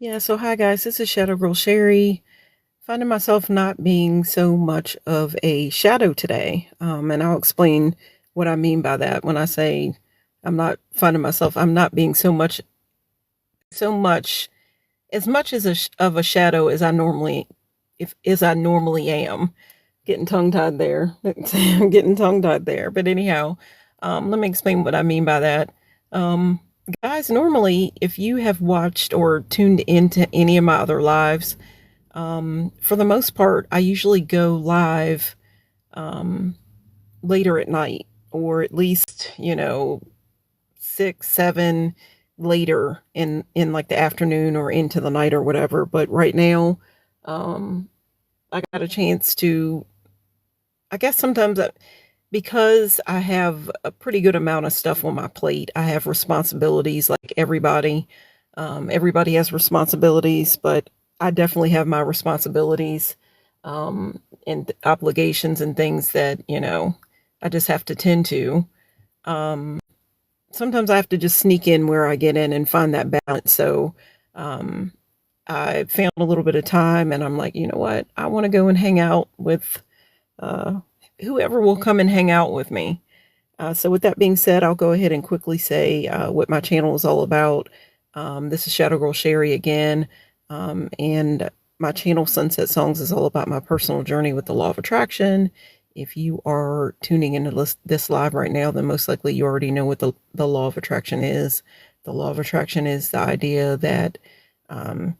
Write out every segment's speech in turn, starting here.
Yeah, so hi guys, this is Shadow Girl Sherry. Finding myself not being so much of a shadow today. And I'll explain what I mean by that when I say I'm not finding myself, I'm not being so much as of a shadow as I normally am. Getting tongue tied there. I'm getting tongue tied there. But anyhow, let me explain what I mean by that. Um, Guys, normally, if you have watched or tuned into any of my other lives, for the most part, I usually go live um, later at night, or at least, 6, 7 later in like the afternoon or into the night or whatever. But right now, um, I got a chance to. I guess sometimes because I have a pretty good amount of stuff on my plate, I have responsibilities like everybody. Everybody has responsibilities, but I definitely have my responsibilities and obligations and things that, I just have to tend to. Um, Sometimes I have to just sneak in where I get in and find that balance. So um, I found a little bit of time and I'm like, you know what? I want to go and hang out with uh, whoever will come and hang out with me. So, with that being said, I'll go ahead and quickly say what my channel is all about. This is Shadow Girl Sherry again, and my channel Sunset Songs is all about my personal journey with the law of attraction. If you are tuning into this live right now, then most likely you already know what the law of attraction is. The law of attraction is the idea that um,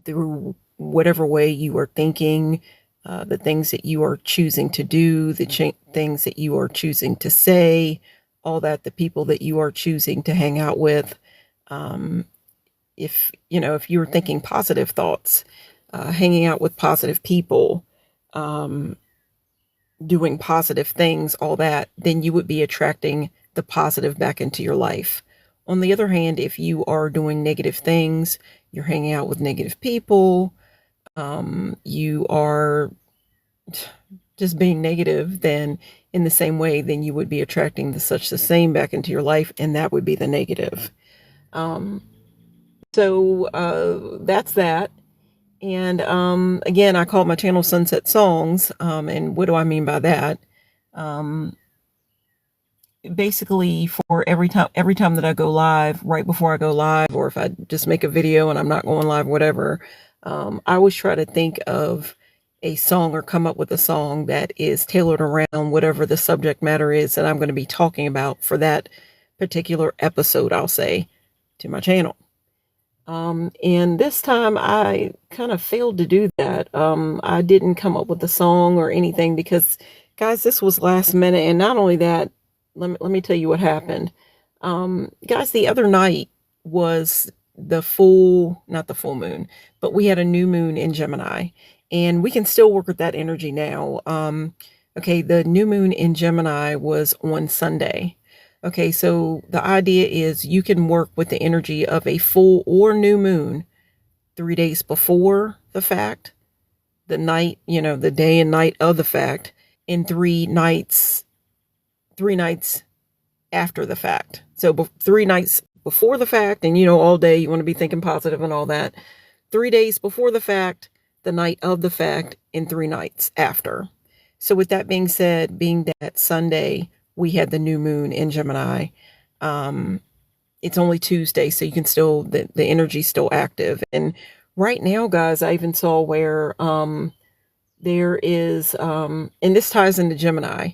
through whatever way you are thinking, the things that you are choosing to do, things that you are choosing to say, all that, the people that you are choosing to hang out with. Um, if you're thinking positive thoughts, hanging out with positive people, um, doing positive things, all that, then you would be attracting the positive back into your life. On the other hand, if you are doing negative things, you're hanging out with negative people, you are just being negative, then in the same way, then you would be attracting the same back into your life, and that would be the negative. Um, so that's that. And again, I call my channel Sunset Songs. And what do I mean by that? Um, Basically, for every time that I go live, right before I go live, or if I just make a video and I'm not going live, whatever, I always try to think of a song or come up with a song that is tailored around whatever the subject matter is that I'm going to be talking about for that particular episode, I'll say, to my channel. And this time I kind of failed to do that. I didn't come up with a song or anything because, guys, this was last minute. And not only that, let me tell you what happened. Guys, the other night was not the full moon, but we had a new moon in Gemini. And we can still work with that energy now. Okay, the new moon in Gemini was on Sunday. Okay, so the idea is you can work with the energy of a full or new moon 3 days before the fact, the night, the day and night of the fact, and 3 nights after the fact. So 3 nights before the fact, and all day you want to be thinking positive and all that. 3 days before the fact, the night of the fact, and 3 nights after. So with that being said, being that Sunday we had the new moon in Gemini, um, it's only Tuesday, so you can still the energy's still active. And right now, guys, I even saw where there is, and this ties into Gemini.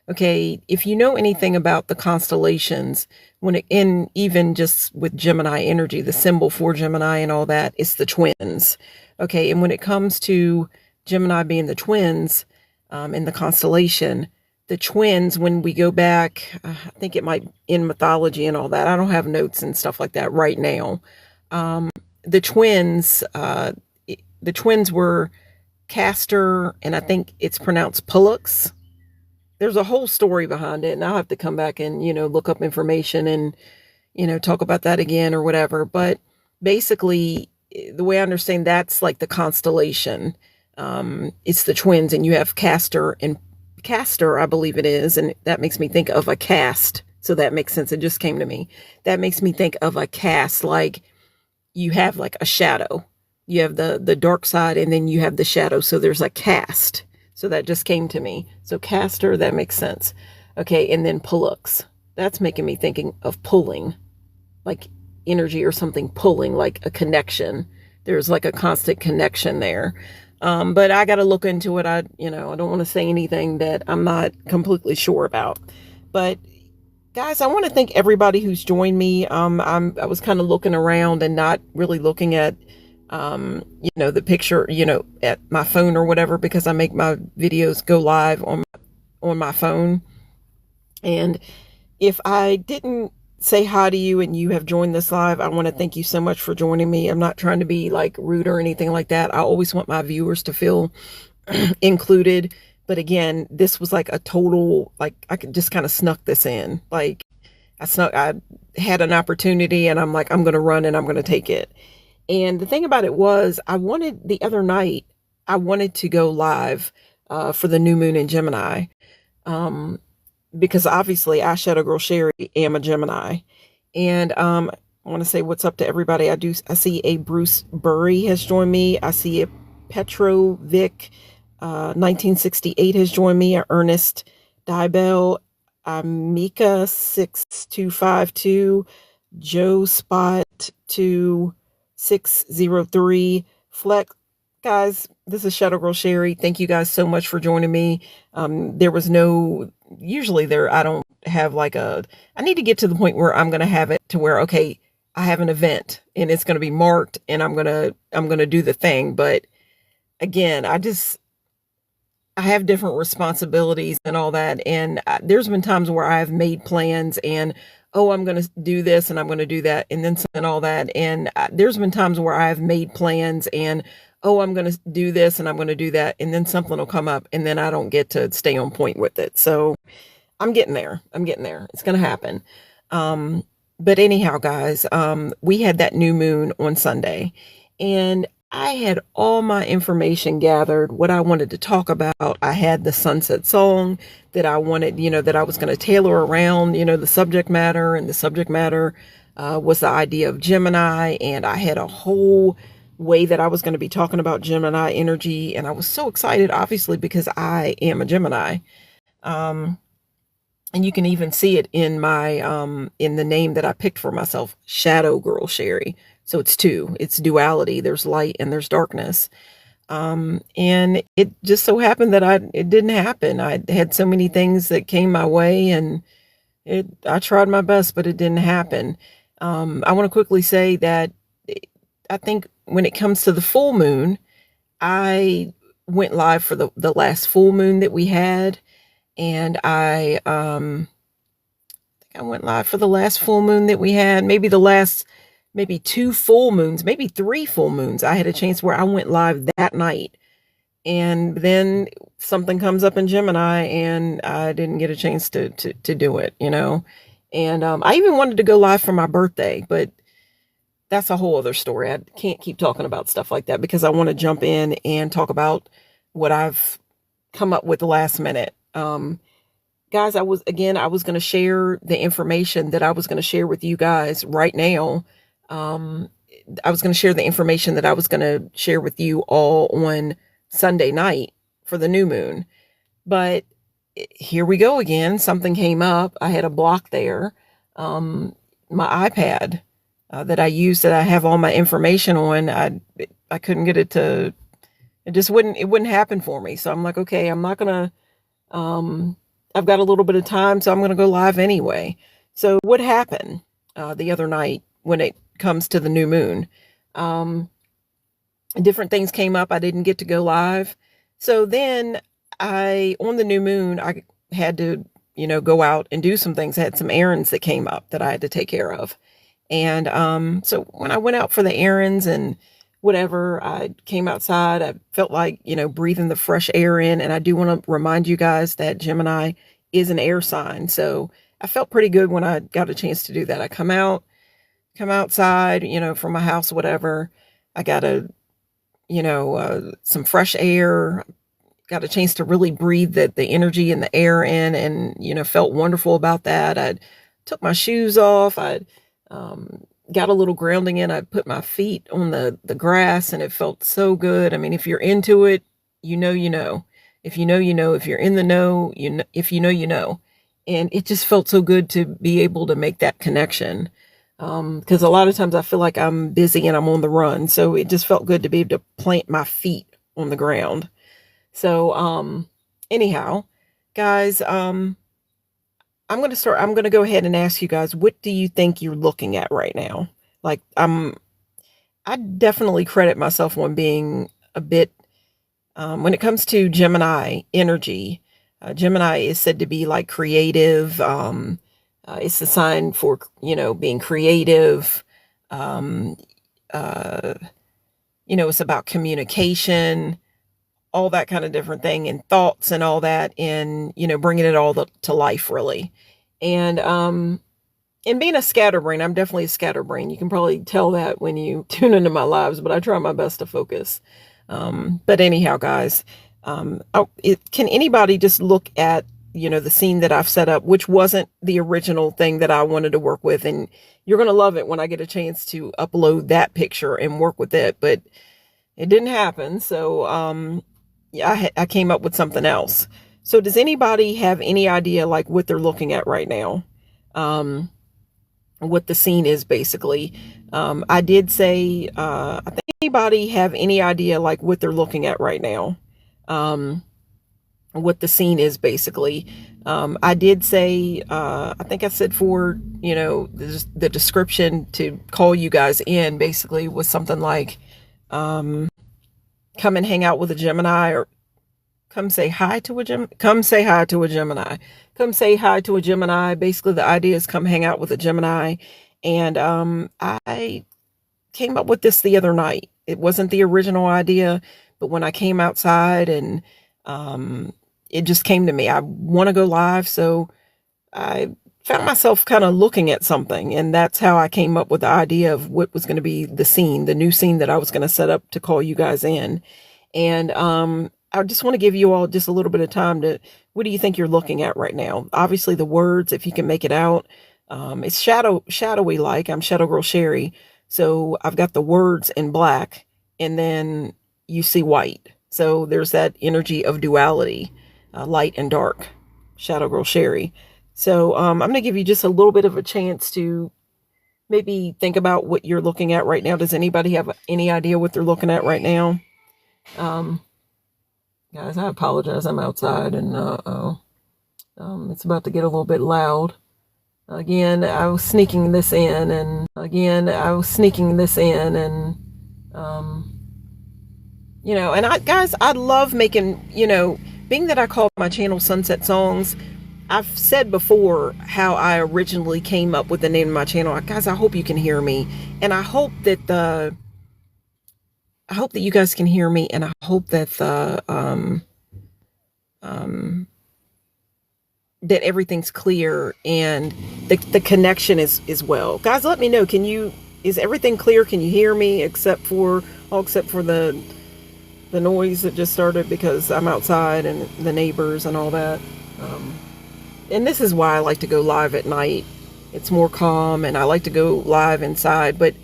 Okay, if you know anything about the constellations, and even just with Gemini energy, the symbol for Gemini and all that, it's the twins. Okay, and when it comes to Gemini being the twins in the constellation, the twins, when we go back, I think it might in mythology and all that. I don't have notes and stuff like that right now. Um, the twins, the twins were Castor, and I think it's pronounced Pollux. There's a whole story behind it, and I'll have to come back and look up information and talk about that again or whatever. But basically, the way I understand, that's like the constellation. It's the twins, and you have Castor, I believe it is, and that makes me think of a cast. So that makes sense. It just came to me. That makes me think of a cast, like you have like a shadow. You have the dark side, and then you have the shadow. So there's a cast. So that just came to me. So caster, that makes sense. Okay, and then Pollux. That's making me thinking of pulling, like energy or something pulling, like a connection. There's like a constant connection there. But I got to look into it. I don't want to say anything that I'm not completely sure about. But guys, I want to thank everybody who's joined me. I was kind of looking around and not really looking at, the picture, at my phone or whatever, because I make my videos go live on my phone. And if I didn't say hi to you and you have joined this live, I want to thank you so much for joining me. I'm not trying to be like rude or anything like that. I always want my viewers to feel included. But again, this was like a total, like I could just kind of snuck this in. Like I had an opportunity and I'm like, I'm going to run and I'm going to take it. And the thing about it was the other night, I wanted to go live for the new moon in Gemini. Because obviously I, Shadow Girl Sherry, am a Gemini. And I want to say what's up to everybody. I see a Bruce Burry has joined me. I see a Petrovic 1968 has joined me. A Ernest Dybel, Mika 6252, Joe Spot 2603, Flex. Guys, this is Shadow Girl Sherry. Thank you guys so much for joining me. Usually I don't have I need to get to the point where I'm going to have it to where, okay, I have an event and it's going to be marked and I'm going to do the thing. But again, I have different responsibilities and all that. And there's been times where I've made plans and, oh, I'm going to do this and I'm going to do that. And then and all that. And there's been times where I've made plans and, oh, I'm going to do this and I'm going to do that. And then something will come up and then I don't get to stay on point with it. So I'm getting there. It's going to happen. But anyhow, guys, we had that new moon on Sunday and I had all my information gathered, what I wanted to talk about. I had the sunset song that I wanted, that I was going to tailor around, the subject matter, and the subject matter was the idea of Gemini. And I had a whole way that I was going to be talking about Gemini energy. And I was so excited, obviously, because I am a Gemini. And you can even see it in my, in the name that I picked for myself, Shadow Girl Sherry. So it's duality. There's light and there's darkness. And it just so happened that it didn't happen. I had so many things that came my way and I tried my best, but it didn't happen. I want to quickly say that I think when it comes to the full moon, I went live for the last full moon that we had. And I think I went live for the last full moon that we had, maybe two full moons, maybe 3 full moons. I had a chance where I went live that night. And then something comes up in Gemini and I didn't get a chance to do it, And I even wanted to go live for my birthday, but that's a whole other story. I can't keep talking about stuff like that because I want to jump in and talk about what I've come up with last minute. Guys, I was going to share the information that I was going to share with you guys right now. I was going to share the information that I was going to share with you all on Sunday night for the new moon. But here we go again. Something came up. I had a block there. My iPad that I use, that I have all my information on, I couldn't get it to, it wouldn't happen for me. So I'm like, okay, I'm not going to, I've got a little bit of time, so I'm going to go live anyway. So what happened the other night when it comes to the new moon? Different things came up. I didn't get to go live. So then on the new moon, I had to, go out and do some things. I had some errands that came up that I had to take care of. And so when I went out for the errands and whatever, I came outside, I felt like, breathing the fresh air in. And I do want to remind you guys that Gemini is an air sign. So I felt pretty good when I got a chance to do that. I come outside, from my house, whatever. I got some fresh air, got a chance to really breathe the energy and the air in, and, felt wonderful about that. I took my shoes off. I got a little grounding in. I put my feet on the grass and it felt so good. I mean, if you're into it, you know, you know. If you know, you know. If you're in the know, you know. If you know, you know. And it just felt so good to be able to make that connection. Because a lot of times I feel like I'm busy and I'm on the run. So it just felt good to be able to plant my feet on the ground. So, anyhow, guys, I'm going to go ahead and ask you guys, what do you think you're looking at right now? Like, I definitely credit myself on being a bit, when it comes to Gemini energy, Gemini is said to be like creative. It's a sign for, being creative. Um, uh, it's about communication, all that kind of different thing, and thoughts and all that, and bringing it all to life, really. And being a scatterbrain, I'm definitely a scatterbrain. You can probably tell that when you tune into my lives, but I try my best to focus. But anyhow, guys, can anybody just look at the scene that I've set up, which wasn't the original thing that I wanted to work with, and you're gonna love it when I get a chance to upload that picture and work with it, but it didn't happen. So yeah, I came up with something else. So does anybody have any idea like what they're looking at right now? What the scene is basically. I did say, I think anybody have any idea like what they're looking at right now? What the scene is basically. I did say, I think I said for, the description to call you guys in basically was something like, come and hang out with a Gemini, or come say hi to a Gemini. Come say hi to a Gemini. Come say hi to a Gemini. Basically, the idea is come hang out with a Gemini. And I came up with this the other night. It wasn't the original idea, but when I came outside and it just came to me. I want to go live, so I found myself kind of looking at something, and that's how I came up with the idea of what was going to be the scene, the new scene that I was going to set up to call you guys in. And I just want to give you all just a little bit of time to, what do you think you're looking at right now? Obviously the words, if you can make it out, it's shadowy, like I'm Shadow Girl Sherry. So I've got the words in black, and then you see white. So there's that energy of duality, light and dark, Shadow Girl Sherry. So I'm going to give you just a little bit of a chance to maybe think about what you're looking at right now. Does anybody have any idea what they're looking at right now? Guys, I apologize. I'm outside, and it's about to get a little bit loud. Again, I was sneaking this in, and and I love making, being that I call my channel Sunset Songs. I've said before how I originally came up with the name of my channel. Guys, I hope you can hear me, and I hope that you guys can hear me, and I hope that that everything's clear and the connection is well. Guys, let me know. Is everything clear? Can you hear me except for the noise that just started because I'm outside and the neighbors and all that. And this is why I like to go live at night. It's more calm, and I like to go live inside. But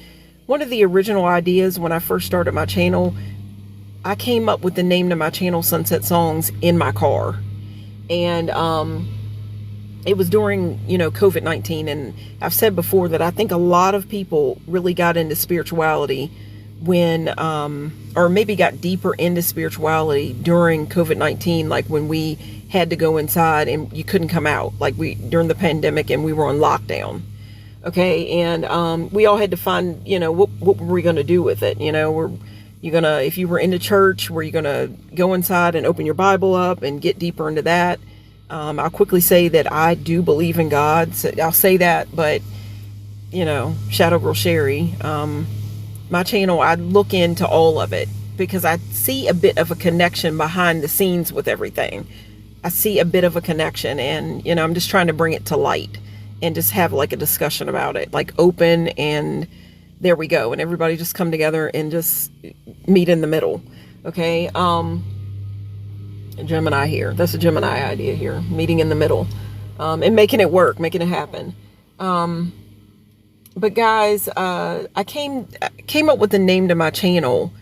one of the original ideas when I first started my channel, I came up with the name to my channel Sunset Songs in my car. And it was during, COVID-19. And I've said before that I think a lot of people really got into spirituality when, or maybe got deeper into spirituality during COVID-19, like when we had to go inside and you couldn't come out, like during the pandemic, and we were on lockdown. Okay. And we all had to find, what were we going to do with it? If you were into church, were you going to go inside and open your Bible up and get deeper into that? I'll quickly say that I do believe in God. So I'll say that, but Shadow Girl Sherry, my channel, I look into all of it because I see a bit of a connection behind the scenes with everything. I see a bit of a connection, and I'm just trying to bring it to light and just have like a discussion about it, like open, and there we go, and everybody just come together and just meet in the middle. Okay. Gemini here, that's a Gemini idea here, meeting in the middle, and making it work, making it happen. But guys, I came up with the name to my channel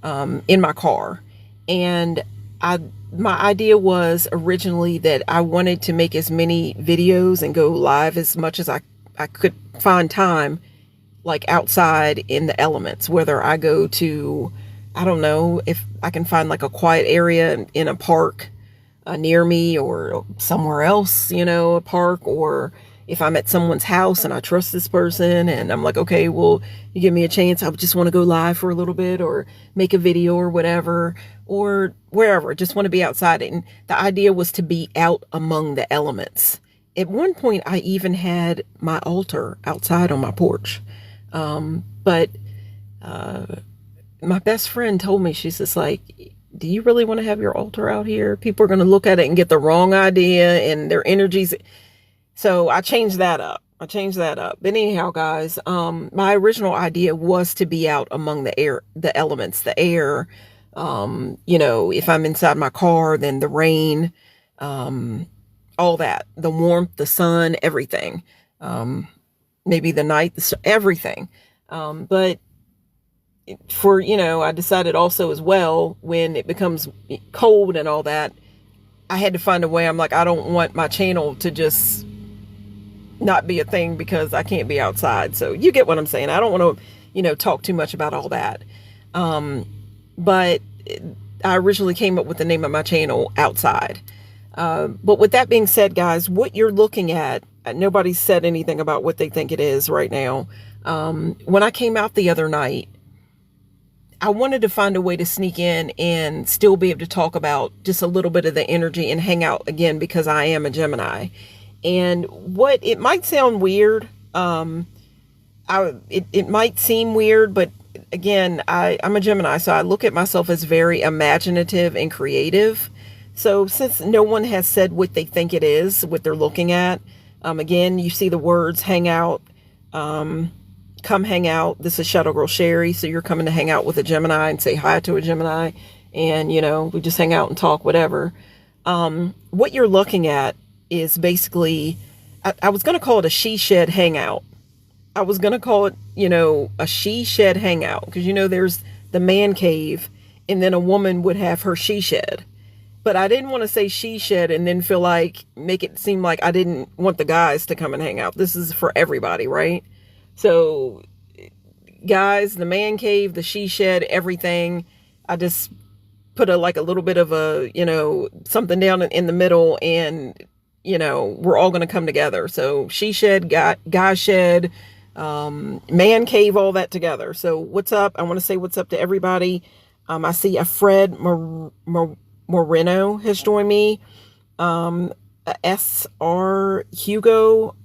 in my car, and I my idea was originally that I wanted to make as many videos and go live as much as I could find time, like outside in the elements, whether I go to, I don't know, if I can find like a quiet area in a park near me or somewhere else, a park, or if I'm at someone's house and I trust this person and I'm like, okay, well, you give me a chance, I just want to go live for a little bit or make a video or whatever, or wherever, just want to be outside. And the idea was to be out among the elements. At one point, I even had my altar outside on my porch. But my best friend told me, she's just like, do you really want to have your altar out here? People are going to look at it and get the wrong idea and their energies. So I changed that up. But anyhow, guys, my original idea was to be out among the elements, the air. If I'm inside my car, then the rain, all that, the warmth, the sun, everything. Maybe the night, everything. But I decided also as well, when it becomes cold and all that, I had to find a way. I'm like, I don't want my channel to just not be a thing because I can't be outside. So you get what I'm saying. I don't want to, talk too much about all that. But I originally came up with the name of my channel, Outside. But with that being said, guys, what you're looking at, nobody said anything about what they think it is right now. When I came out the other night, I wanted to find a way to sneak in and still be able to talk about just a little bit of the energy and hang out again, because I am a Gemini. And what it might sound weird, it might seem weird, but again, I'm a Gemini, so I look at myself as very imaginative and creative. So since no one has said what they think it is, what they're looking at, again, you see the words hang out, come hang out. This is Shadow Girl Sherry. So you're coming to hang out with a Gemini and say hi to a Gemini. And, we just hang out and talk, whatever. What you're looking at is basically, I was going to call it a she shed hangout. I was going to call it, a she shed hangout. Because, there's the man cave, and then a woman would have her she shed. But I didn't want to say she shed and then make it seem like I didn't want the guys to come and hang out. This is for everybody, right? So, guys, the man cave, the she shed, everything, I just put a little bit of a, something down in the middle, and, we're all going to come together. So she shed, guy shed, man cave, all that together. So what's up? I want to say what's up to everybody. I see a Fred Moreno has joined me. SR Hugo.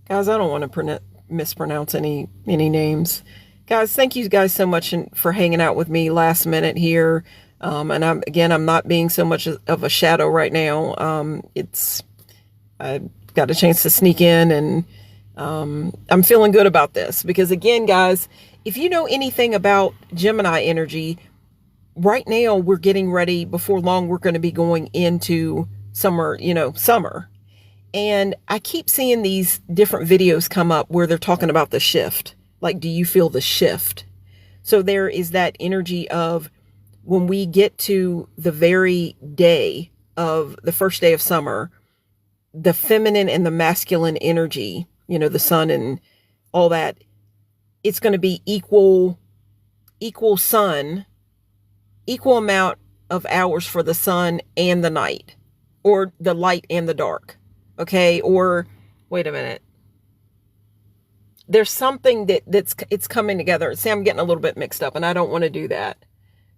Guys, I don't want to mispronounce any names. Guys, thank you guys so much for hanging out with me last minute here. And I'm not being so much of a shadow right now. I got a chance to sneak in, and I'm feeling good about this, because again, guys, if you know anything about Gemini energy, right now we're getting ready. Before long, we're going to be going into summer, summer. And I keep seeing these different videos come up where they're talking about the shift. Like, do you feel the shift? So there is that energy of when we get to the very day of the first day of summer, the feminine and the masculine energy, the sun and all that, it's going to be equal sun, equal amount of hours for the sun and the night, or the light and the dark. Okay. Or wait a minute. There's something it's coming together. See, I'm getting a little bit mixed up, and I don't want to do that.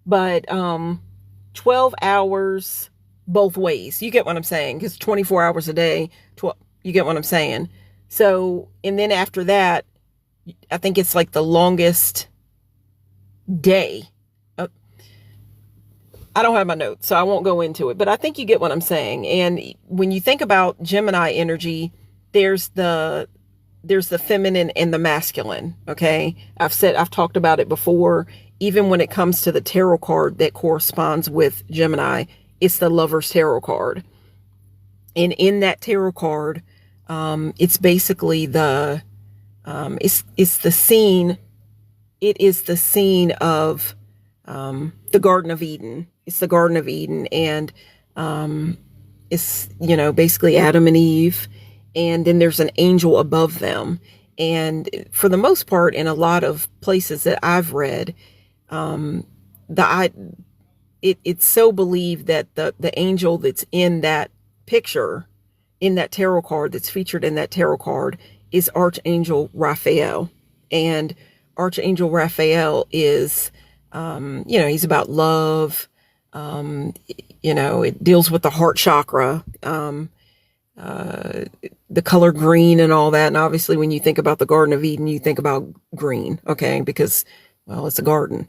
But 12 hours both ways. You get what I'm saying? Because 24 hours a day, you get what I'm saying? So, and then after that, I think it's like the longest day. I don't have my notes, so I won't go into it, but I think you get what I'm saying. And when you think about Gemini energy, there's the feminine and the masculine. Okay. I've talked about it before. Even when it comes to the tarot card that corresponds with Gemini, it's the Lover's Tarot card. And in that tarot card, it's basically the It's the scene. It is the scene of the Garden of Eden. It's the Garden of Eden, and it's, basically Adam and Eve, and then there's an angel above them. And for the most part, in a lot of places that I've read, the I it's so believed that the angel that's in that picture, in that tarot card, that's featured in that tarot card, is Archangel Raphael. And Archangel Raphael is, he's about love. It deals with the heart chakra, the color green and all that. And obviously, when you think about the Garden of Eden, you think about green, okay? Because, well, it's a garden.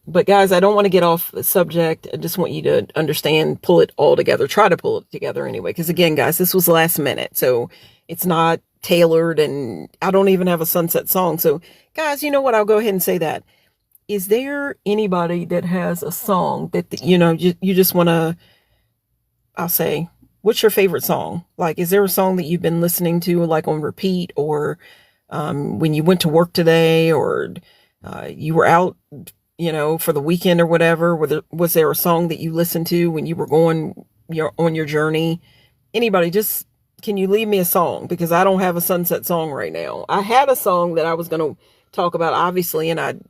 But guys, I don't want to get off the subject. I just want you to understand, pull it all together, try to pull it together anyway. Because again, guys, this was last minute. So it's not tailored, and I don't even have a sunset song. So guys, you know what? I'll go ahead and say that. Is there anybody that has a song that, you just want to, I'll say, what's your favorite song? Like, is there a song that you've been listening to like on repeat, or when you went to work today, or you were out, for the weekend or whatever? Was there a song that you listened to when you were on your journey? Anybody, just, can you leave me a song? Because I don't have a sunset song right now. I had a song that I was going to talk about, obviously, and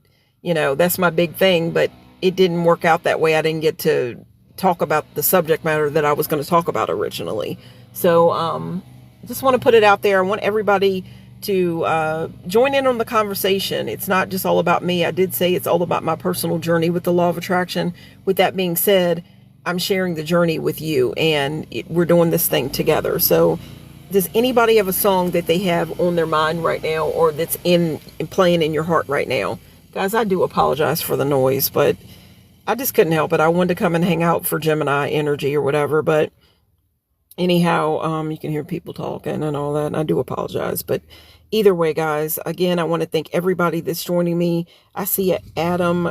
that's my big thing, but it didn't work out that way. I didn't get to talk about the subject matter that I was going to talk about originally. So, just want to put it out there. I want everybody to join in on the conversation. It's not just all about me. I did say it's all about my personal journey with the law of attraction. With that being said, I'm sharing the journey with you, and we're doing this thing together. So does anybody have a song that they have on their mind right now, or that's playing in your heart right now? Guys, I do apologize for the noise, but I just couldn't help it. I wanted to come and hang out for Gemini energy or whatever, but anyhow, you can hear people talking and all that, and I do apologize. But either way, guys, again, I want to thank everybody that's joining me. I see Adam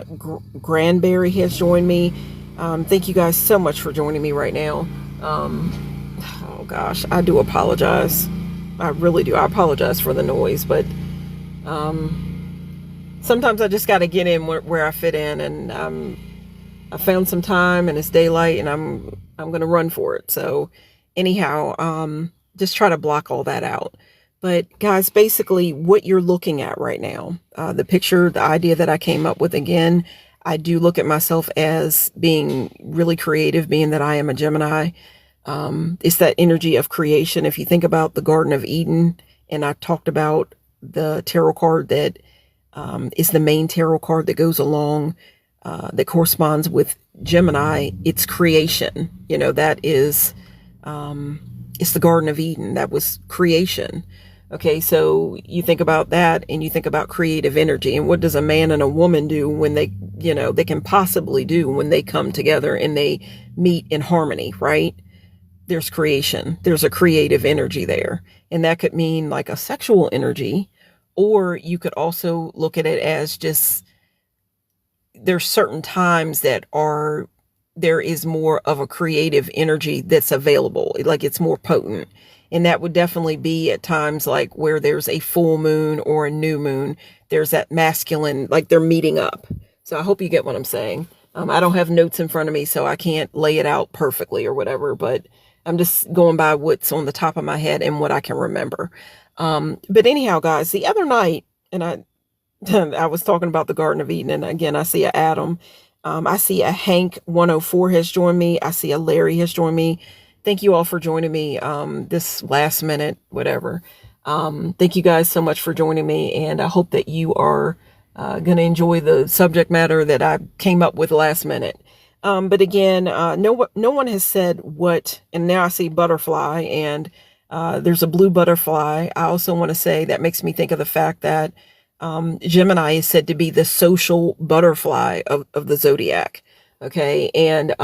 Granberry has joined me. Thank you guys so much for joining me right now. Oh gosh, I do apologize. I really do. I apologize for the noise, but sometimes I just got to get in where I fit in, and I found some time, and it's daylight, and I'm going to run for it. So anyhow, just try to block all that out. But guys, basically what you're looking at right now, the picture, the idea that I came up with, again, I do look at myself as being really creative, being that I am a Gemini. It's that energy of creation. If you think about the Garden of Eden, and I talked about the tarot card that is the main tarot card that goes along, that corresponds with Gemini, it's creation. That is, it's the Garden of Eden. That was creation. Okay, so you think about that, and you think about creative energy, and what does a man and a woman do when they can possibly do when they come together and they meet in harmony, right? There's creation. There's a creative energy there. And that could mean like a sexual energy, or you could also look at it as just, there's certain times that there is more of a creative energy that's available, like it's more potent. And that would definitely be at times like where there's a full moon or a new moon. There's that masculine, like they're meeting up. So I hope you get what I'm saying. I don't have notes in front of me, so I can't lay it out perfectly or whatever, but I'm just going by what's on the top of my head and what I can remember. But anyhow, guys, the other night, and I was talking about the Garden of Eden, and again, I see a Adam. I see a Hank 104 has joined me. I see a Larry has joined me. Thank you all for joining me this last minute, whatever. Thank you guys so much for joining me, and I hope that you are going to enjoy the subject matter that I came up with last minute. But again, no one has said what, and now I see butterfly, and there's a blue butterfly. I also want to say that makes me think of the fact that Gemini is said to be the social butterfly of the zodiac. Okay. And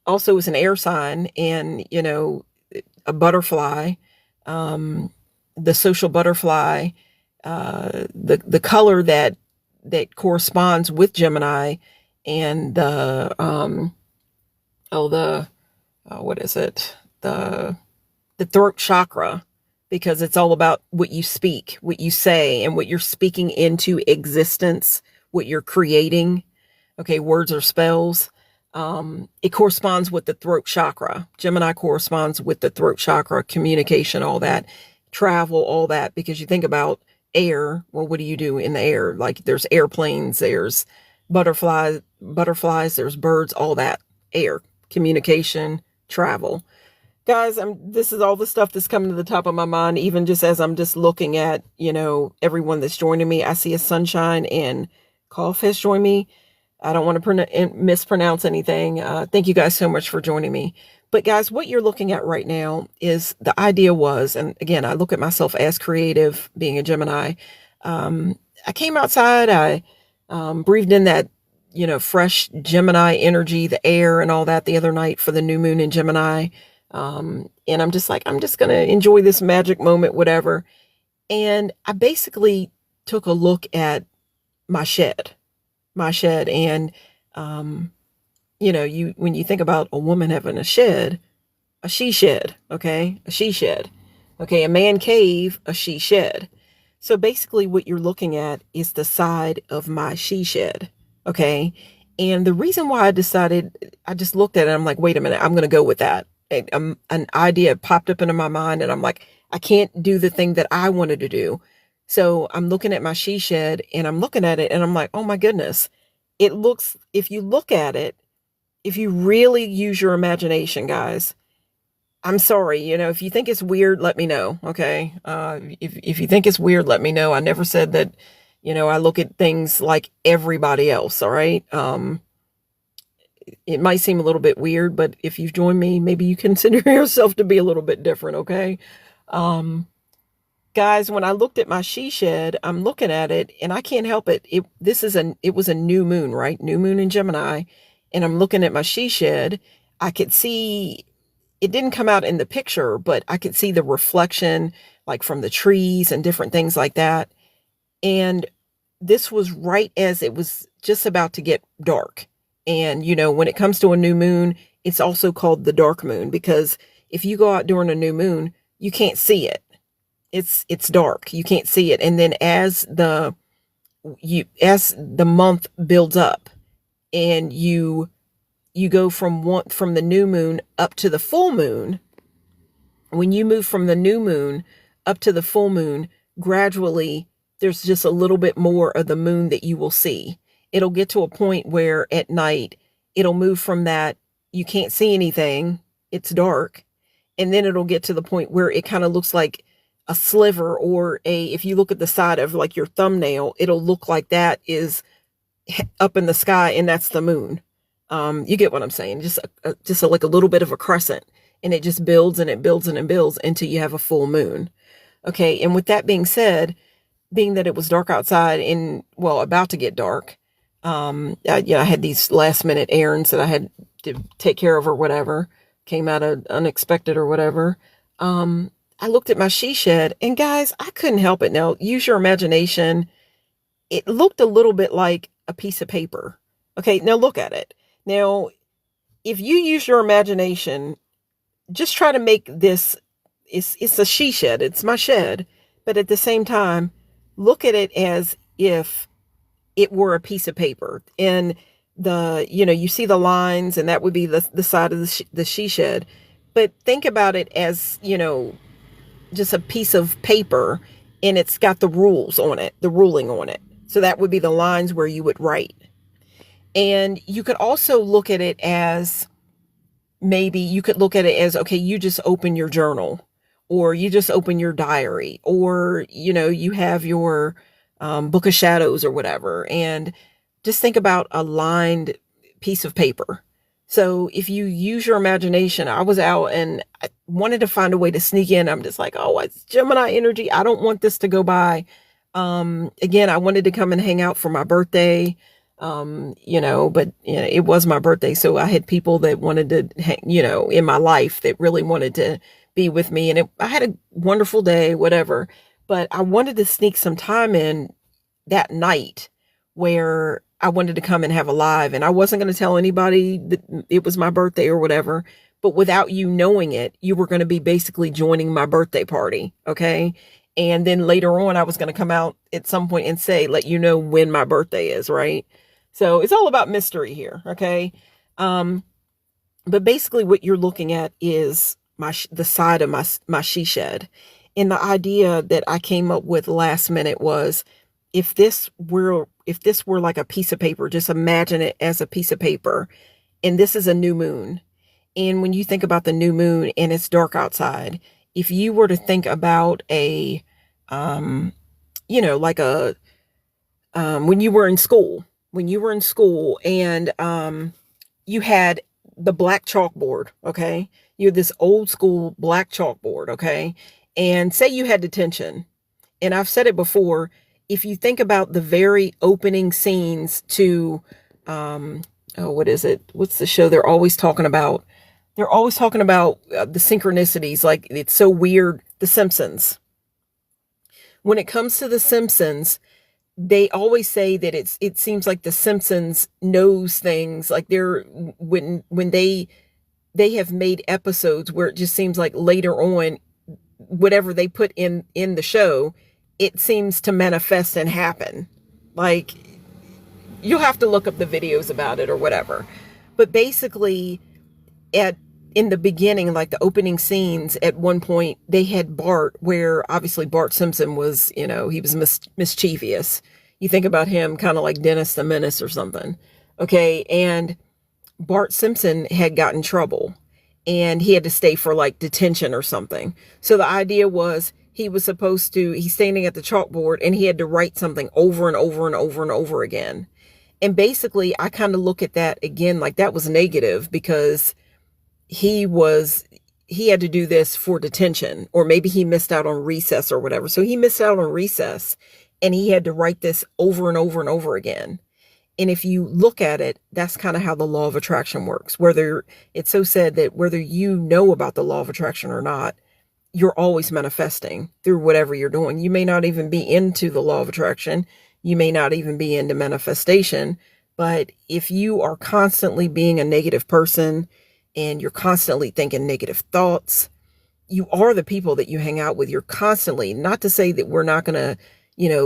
also is an air sign, and a butterfly, the social butterfly, the color that corresponds with Gemini, and what is it, the throat chakra, because it's all about what you speak, what you say, and what you're speaking into existence, what you're creating. Okay, words or spells. It corresponds with the throat chakra. Gemini corresponds with the throat chakra, communication, all that, travel, all that, because you think about air. Well, what do you do in the air? Like there's airplanes, there's butterflies, there's birds, all that, air, communication, travel. Guys, this is all the stuff that's coming to the top of my mind, even just as I'm just looking at, everyone that's joining me. I see a Sunshine and Cough has joined me. I don't want to mispronounce anything. Thank you guys so much for joining me. But guys, what you're looking at right now is the idea was, and again, I look at myself as creative, being a Gemini. I came outside, I breathed in that, fresh Gemini energy, the air and all that the other night for the new moon in Gemini. And I'm just like, I'm just going to enjoy this magic moment, whatever. And I basically took a look at my shed. And, when you think about a woman having a shed, a she shed, okay, a she shed, okay, a man cave, a she shed. So basically what you're looking at is the side of my she shed, okay? And the reason why I just looked at it, I'm like, wait a minute, I'm going to go with that. An idea popped up into my mind and I'm like, I can't do the thing that I wanted to do. So I'm looking at my she shed and I'm looking at it and I'm like, oh my goodness, if you look at it, if you really use your imagination, guys, I'm sorry, if you think it's weird, let me know. Okay. If you think it's weird, let me know. I never said that, I look at things like everybody else. All right. It might seem a little bit weird, but if you've joined me, maybe you consider yourself to be a little bit different. Okay. Guys, when I looked at my she shed, I'm looking at it and I can't help it. It was a new moon, right? New moon in Gemini. And I'm looking at my she shed. I could see, it didn't come out in the picture, but I could see the reflection like from the trees and different things like that. And this was right as it was just about to get dark. And, when it comes to a new moon, it's also called the dark moon, because if you go out during a new moon, you can't see it. It's dark. You can't see it. And then as the month builds up and you go from the new moon up to the full moon, when you move from the new moon up to the full moon, gradually there's just a little bit more of the moon that you will see. It'll get to a point where at night it'll move from that you can't see anything, it's dark, and then it'll get to the point where it kind of looks like a sliver, or if you look at the side of like your thumbnail, it'll look like that is up in the sky and that's the moon. You get what I'm saying? Just like a little bit of a crescent, and it just builds and it builds and it builds until you have a full moon. Okay. And with that being said, being that it was dark outside and about to get dark, I had these last minute errands that I had to take care of or whatever, came out of unexpected or whatever. I looked at my she shed and guys, I couldn't help it. Now use your imagination. It looked a little bit like a piece of paper. Okay. Now look at it. Now, if you use your imagination, just try to make this, it's a she shed. It's my shed. But at the same time, look at it as if it were a piece of paper, and you see the lines, and that would be the side of the she shed. But think about it as, just a piece of paper, and it's got the rules on it, the ruling on it. So that would be the lines where you would write. And you could also look at it as, okay, you just open your journal, or you just open your diary, or, you have your book of shadows or whatever. And just think about a lined piece of paper. So if you use your imagination, I was out and I wanted to find a way to sneak in. I'm just like, oh, it's Gemini energy. I don't want this to go by. Again, I wanted to come and hang out for my birthday. But it was my birthday. So I had people that wanted to hang, in my life that really wanted to be with me. And I had a wonderful day, whatever, but I wanted to sneak some time in that night where I wanted to come and have a live, and I wasn't going to tell anybody that it was my birthday or whatever, but without you knowing it, you were going to be basically joining my birthday party. Okay. And then later on, I was going to come out at some point and say, let you know when my birthday is. Right. So it's all about mystery here. Okay. But basically what you're looking at is the side of my she shed. And the idea that I came up with last minute was, if this were like a piece of paper, just imagine it as a piece of paper, and this is a new moon. And when you think about the new moon and it's dark outside, if you were to think about a, like when you were in school, and, you had the black chalkboard. Okay. You had this old school black chalkboard. Okay. And say you had detention, and I've said it before, if you think about the very opening scenes to, what is it? What's the show they're always talking about? They're always talking about the synchronicities. Like, it's so weird. The Simpsons. When it comes to The Simpsons, they always say that it seems like The Simpsons knows things. Like, when they have made episodes where it just seems like later on, whatever they put in the show, it seems to manifest and happen. Like, you'll have to look up the videos about it or whatever. But basically, in the beginning, like the opening scenes, at one point they had Bart, where obviously Bart Simpson was, he was mischievous. You think about him kind of like Dennis the Menace or something. Okay. And Bart Simpson had gotten in trouble, and he had to stay for like detention or something. So the idea was, he's standing at the chalkboard, and he had to write something over and over and over and over again. And basically, I kind of look at that again, like that was negative, because he had to do this for detention, or maybe he missed out on recess or whatever. So he missed out on recess, and he had to write this over and over and over again. And if you look at it, that's kind of how the law of attraction works. It's so said that whether you know about the law of attraction or not, you're always manifesting through whatever you're doing. You may not even be into the law of attraction. You may not even be into manifestation. But if you are constantly being a negative person, and you're constantly thinking negative thoughts, you are the people that you hang out with. You're constantly, not to say that we're not going to,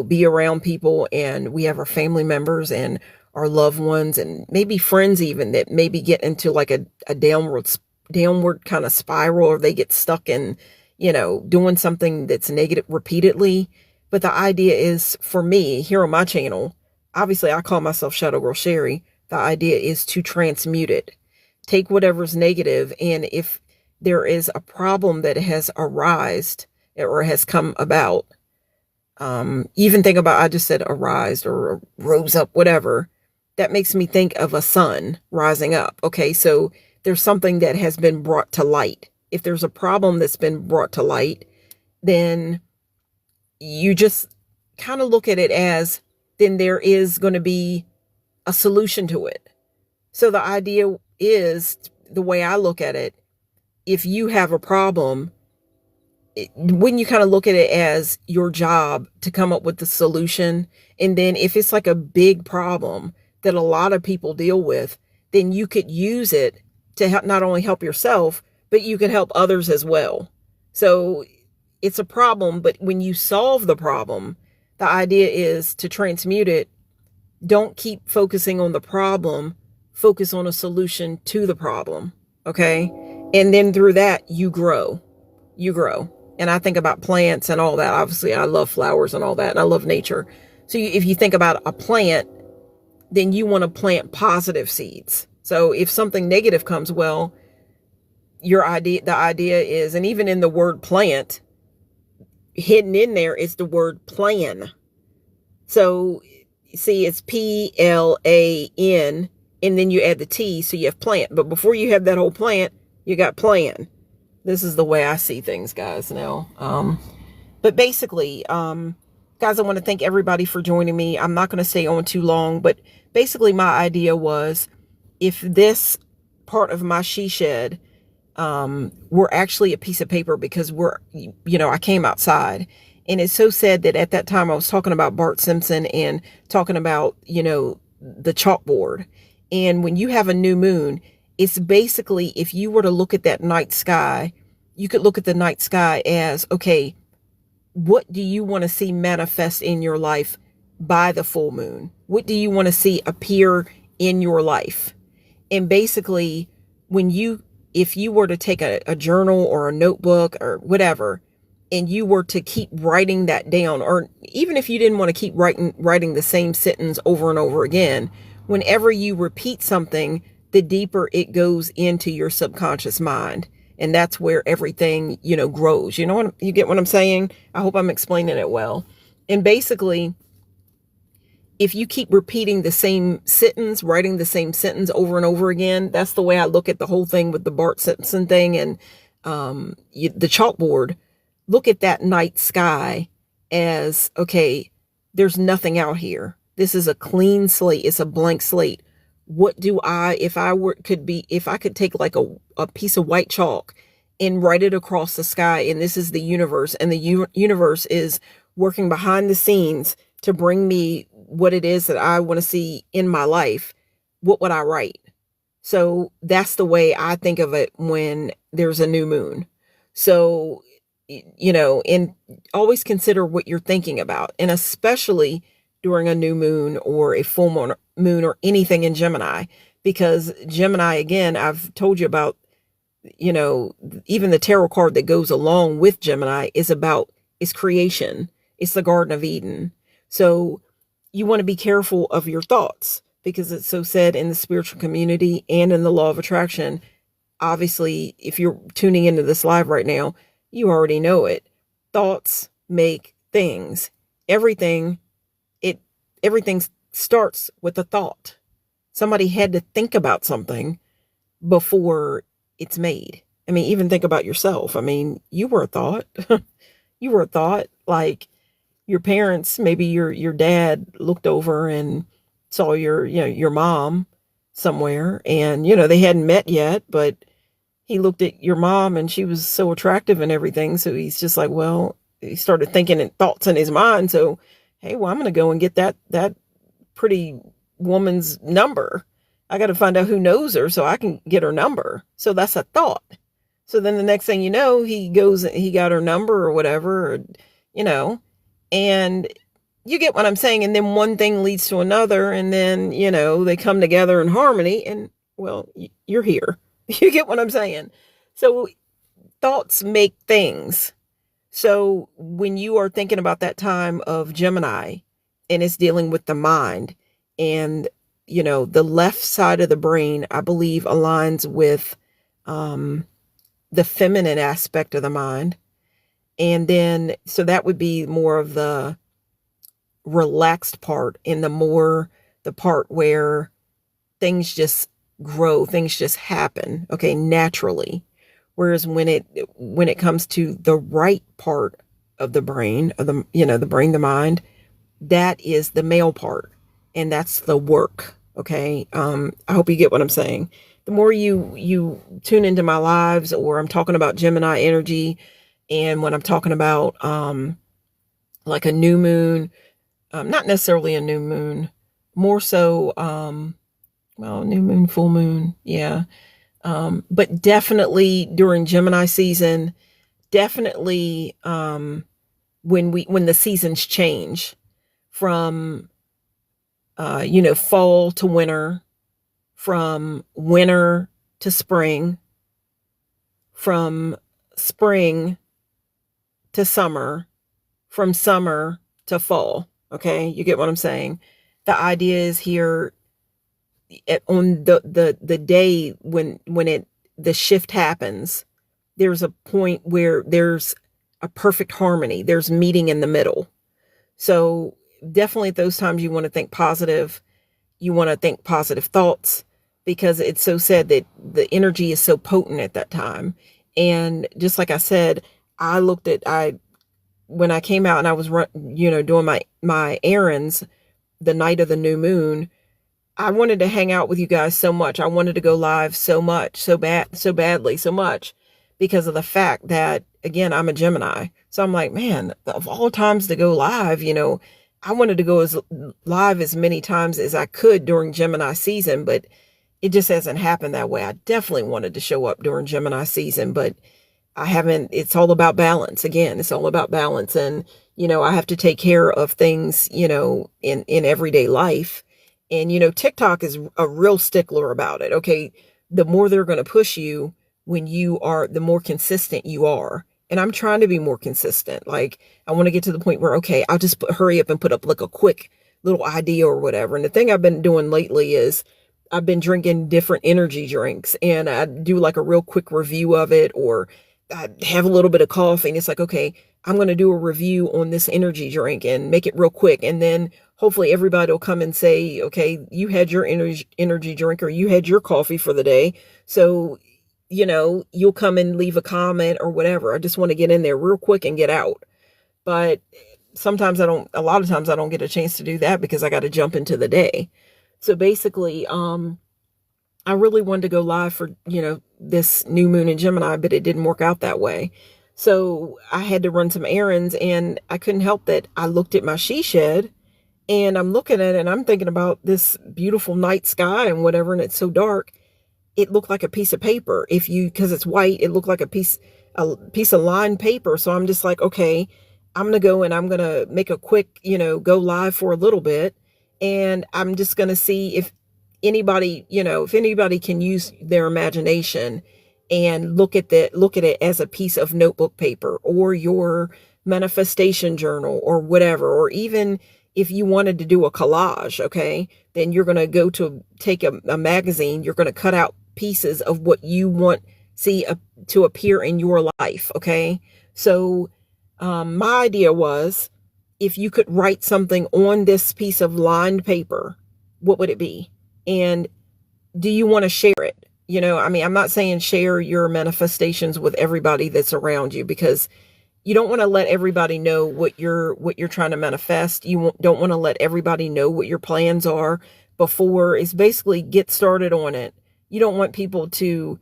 be around people, and we have our family members and our loved ones, and maybe friends even, that maybe get into like a downward kind of spiral, or they get stuck in, doing something that's negative repeatedly. But the idea is, for me here on my channel, obviously I call myself Shadow Girl Sherry. The idea is to transmute it. Take whatever's negative, and if there is a problem that has arisen or has come about, even think about, I just said arised or rose up, whatever, that makes me think of a sun rising up. Okay, so there's something that has been brought to light. If there's a problem that's been brought to light, then you just kind of look at it as, then there is going to be a solution to it. So the idea is, the way I look at it, if you have a problem, when you kind of look at it as your job to come up with the solution, and then if it's like a big problem that a lot of people deal with, then you could use it to help, not only help yourself, but you can help others as well. So it's a problem, but when you solve the problem, the idea is to transmute it. Don't keep focusing on the problem. Focus on a solution to the problem. Okay. And then through that, you grow. And I think about plants and all that. Obviously, I love flowers and all that, and I love nature. So if you think about a plant, then you want to plant positive seeds. So if something negative comes, well, the idea is, and even in the word plant, hidden in there is the word plan. So see, it's PLAN, and then you add the T, so you have plant. But before you have that whole plant, you got plan. This is the way I see things, guys, now. But basically, guys, I want to thank everybody for joining me. I'm not going to stay on too long, but basically my idea was, if this part of my she shed were actually a piece of paper, because I came outside, and it's so sad that at that time I was talking about Bart Simpson and talking about, the chalkboard. And when you have a new moon, it's basically, if you were to look at that night sky, you could look at the night sky as, okay, what do you want to see manifest in your life by the full moon? What do you want to see appear in your life? And basically, if you were to take a journal or a notebook or whatever, and you were to keep writing that down, or even if you didn't want to keep writing the same sentence over and over again, whenever you repeat something, the deeper it goes into your subconscious mind. And that's where everything, grows. You get what I'm saying? I hope I'm explaining it well. And basically, if you keep repeating the same sentence, writing the same sentence over and over again, that's the way I look at the whole thing with the Bart Simpson thing and the chalkboard. Look at that night sky as, okay, there's nothing out here. This is a clean slate. It's a blank slate. What do if I could take like a piece of white chalk and write it across the sky, and this is the universe, and the universe is working behind the scenes to bring me what it is that I want to see in my life, what would I write? So that's the way I think of it when there's a new moon. So, and always consider what you're thinking about, and especially during a new moon or a full moon or anything in Gemini, because Gemini, again, I've told you about, even the tarot card that goes along with Gemini is creation. It's the Garden of Eden. So you want to be careful of your thoughts, because it's so said in the spiritual community and in the law of attraction. Obviously, if you're tuning into this live right now, you already know it. Thoughts make things. Everything starts with a thought. Somebody had to think about something before it's made. I mean, even think about yourself. I mean, you were a thought. You were a thought. Like your parents, maybe your dad looked over and saw your mom somewhere, and they hadn't met yet, but he looked at your mom and she was so attractive and everything. So he's just like, well, he started thinking thoughts in his mind. So, hey, well, I'm going to go and get that pretty woman's number. I got to find out who knows her so I can get her number. So that's a thought. So then the next thing you know, he got her number or whatever, and you get what I'm saying. And then one thing leads to another, and then, they come together in harmony, and well, you're here. You get what I'm saying? So thoughts make things. So when you are thinking about that time of Gemini, and it's dealing with the mind, and, the left side of the brain, I believe, aligns with the feminine aspect of the mind. And then, so that would be more of the relaxed part, and the part where things just grow, things just happen, okay, naturally. Whereas when it comes to the right part of the brain, of the brain, the mind, that is the male part, and that's the work. Okay. I hope you get what I'm saying. The more you tune into my lives, or I'm talking about Gemini energy, and when I'm talking about like a new moon, not necessarily a new moon, more so new moon, full moon, yeah. But definitely during Gemini season, definitely when the seasons change from fall to winter, from winter to spring, from spring to summer, from summer to fall. Okay, you get what I'm saying? The idea is here on the day when the shift happens, there's a point where there's a perfect harmony. There's meeting in the middle. So definitely at those times you want to think positive. You want to think positive thoughts, because it's so said that the energy is so potent at that time. And just like I said, when I came out and I was doing my errands the night of the new moon, I wanted to hang out with you guys so much. I wanted to go live so much, so badly, so much, because of the fact that, again, I'm a Gemini. So I'm like, man, of all times to go live, I wanted to go live as many times as I could during Gemini season, but it just hasn't happened that way. I definitely wanted to show up during Gemini season, but I haven't. It's all about balance. Again, it's all about balance. And, I have to take care of things, in everyday life. And, TikTok is a real stickler about it. Okay. The more they're going to push you the more consistent you are. And I'm trying to be more consistent. Like, I want to get to the point where, okay, I'll just hurry up and put up like a quick little idea or whatever. And the thing I've been doing lately is I've been drinking different energy drinks, and I do like a real quick review of it, or I have a little bit of coffee and it's like, okay, I'm going to do a review on this energy drink and make it real quick. And then hopefully everybody will come and say, okay, you had your energy drink, or you had your coffee for the day. So, you'll come and leave a comment or whatever. I just want to get in there real quick and get out. But a lot of times I don't get a chance to do that because I got to jump into the day. So basically, I really wanted to go live for, this new moon in Gemini, but it didn't work out that way. So I had to run some errands, and I couldn't help that I looked at my she shed, and I'm looking at it and I'm thinking about this beautiful night sky and whatever. And it's so dark. It looked like a piece of paper. Cause it's white, it looked like a piece of lined paper. So I'm just like, okay, I'm going to go and I'm going to make a quick, go live for a little bit. And I'm just going to see if anybody can use their imagination and look at it as a piece of notebook paper or your manifestation journal or whatever. Or even if you wanted to do a collage, okay, then you're going to go to take a magazine, you're going to cut out pieces of what you want to appear in your life. Okay. So, my idea was, if you could write something on this piece of lined paper, what would it be? And do you want to share it? I'm not saying share your manifestations with everybody that's around you, because you don't want to let everybody know what you're trying to manifest. You don't want to let everybody know what your plans are before. It's basically get started on it. You don't want people to,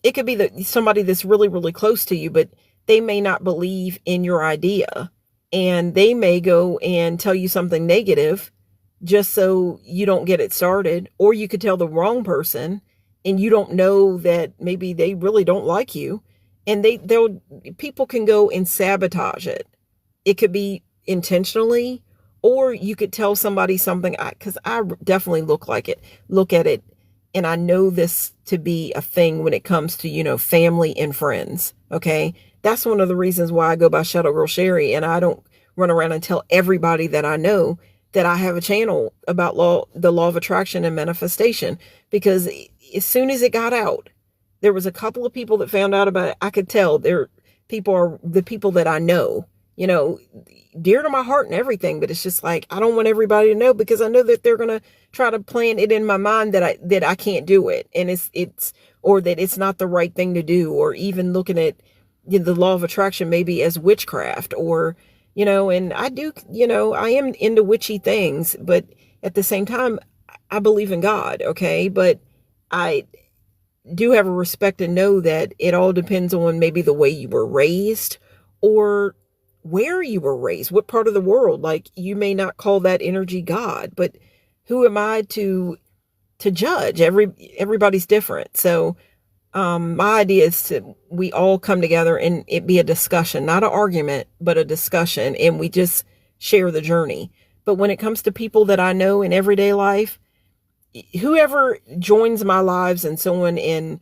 it could be somebody that's really, really close to you, but they may not believe in your idea, and they may go and tell you something negative just so you don't get it started. Or you could tell the wrong person and you don't know that maybe they really don't like you, and people can go and sabotage it. It could be intentionally, or you could tell somebody something, because I definitely look at it, and I know this to be a thing when it comes to, family and friends. Okay. That's one of the reasons why I go by Shadow Girl Sherry, and I don't run around and tell everybody that I know that I have a channel about the law of attraction and manifestation, because as soon as it got out, there was a couple of people that found out about it. I could tell the people that I know, dear to my heart and everything, but it's just like, I don't want everybody to know, because I know that they're going to try to plant it in my mind that I can't do it. And or that it's not the right thing to do, or even looking at the law of attraction maybe as witchcraft, or, and I do, I am into witchy things, but at the same time, I believe in God. Okay. But I do have a respect and know that it all depends on maybe the way you were raised, or where you were raised, what part of the world. Like, you may not call that energy God, but who am I to judge? Everybody's different. So, my idea is we all come together and it be a discussion, not an argument, but a discussion. And we just share the journey. But when it comes to people that I know in everyday life, whoever joins my lives and so on, and,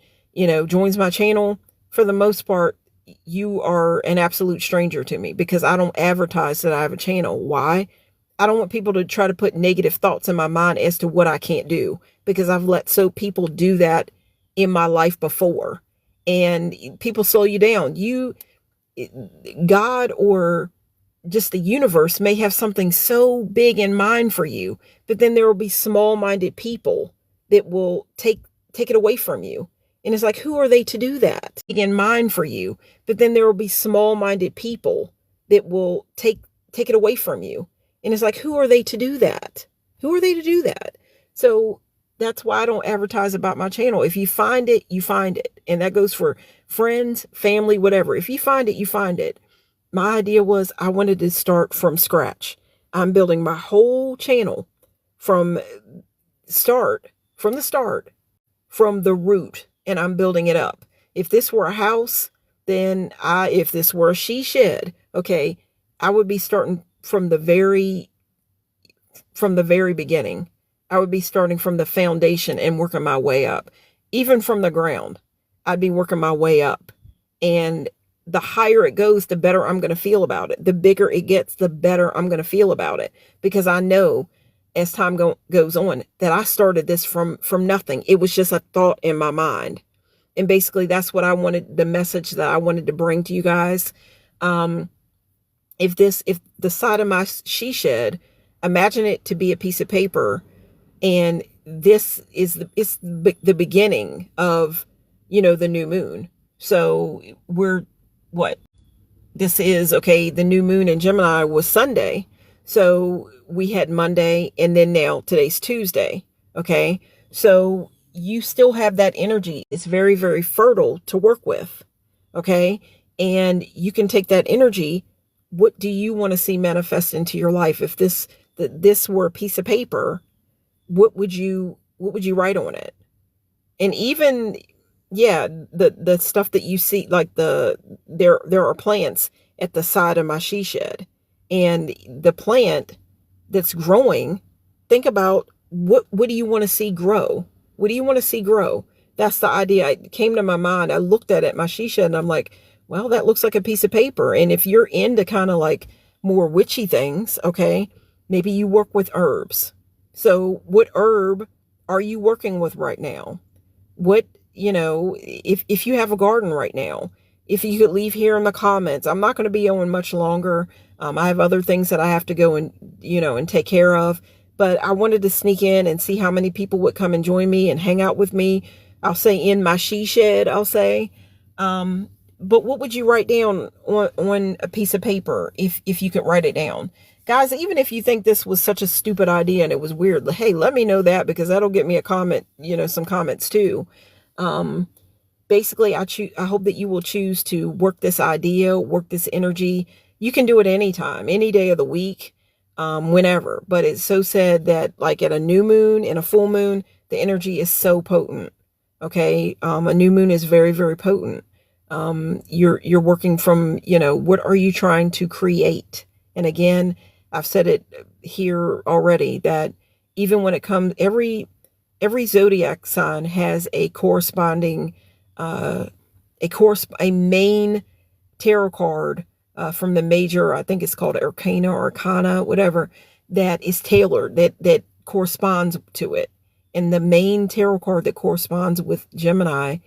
joins my channel, for the most part, you are an absolute stranger to me, because I don't advertise that I have a channel. Why? I don't want people to try to put negative thoughts in my mind as to what I can't do, because I've let people do that in my life before, and people slow you down. God, or just the universe, may have something so big in mind for you, but then there will be small-minded people that will take it away from you. And it's like, who are they to do that? In mind for you, but then there will be small-minded people that will take it away from you. And it's like, who are they to do that? Who are they to do that? So that's why I don't advertise about my channel. If you find it, you find it. And that goes for friends, family, whatever. If you find it, you find it. My idea was, I wanted to start from scratch. I'm building my whole channel from the start, from the root and I'm building it up. If this were a house, then if this were a she shed, okay, I would be starting from the very beginning. I would be starting from the foundation and working my way up. Even from the ground, I'd be working my way up. And the higher it goes, the better I'm going to feel about it. The bigger it gets, the better I'm going to feel about it. Because I know as time goes on that I started this from nothing. It was just a thought in my mind. And basically that's what I wanted, the message that I wanted to bring to you guys. If the side of my she shed, imagine it to be a piece of paper, and this is the beginning of, the new moon. So this is, okay, the new moon in Gemini was Sunday. So we had Monday, and then now today's Tuesday. Okay. So you still have that energy. It's very, very fertile to work with. Okay. And you can take that energy. What do you want to see manifest into your life? If this were a piece of paper, what would you write on it? And even, yeah, the stuff that you see, like there are plants at the side of my she shed, and the plant that's growing, think about what do you want to see grow? What do you want to see grow? That's the idea. It came to my mind. I looked at it, my she shed, and I'm like, well, that looks like a piece of paper. And if you're into kind of like more witchy things, okay, maybe you work with herbs. So what herb are you working with right now? What, if you have a garden right now, if you could leave here in the comments. I'm not going to be on much longer. I have other things that I have to go and, and take care of. But I wanted to sneak in and see how many people would come and join me and hang out with me. I'll say in my she shed, I'll say. But what would you write down on a piece of paper if you could write it down? Guys, even if you think this was such a stupid idea and it was weird, hey, let me know that, because that'll get me a comment, some comments too. Basically, I hope that you will choose to work this idea, work this energy. You can do it anytime, any day of the week, whenever. But it's so said that like at a new moon and a full moon, the energy is so potent. Okay. A new moon is very, very potent. You're working from, what are you trying to create? And again, I've said it here already that even when it comes, every zodiac sign has a corresponding, a main tarot card, from the major, I think it's called Arcana, whatever, that is tailored, that corresponds to it. And the main tarot card that corresponds with Gemini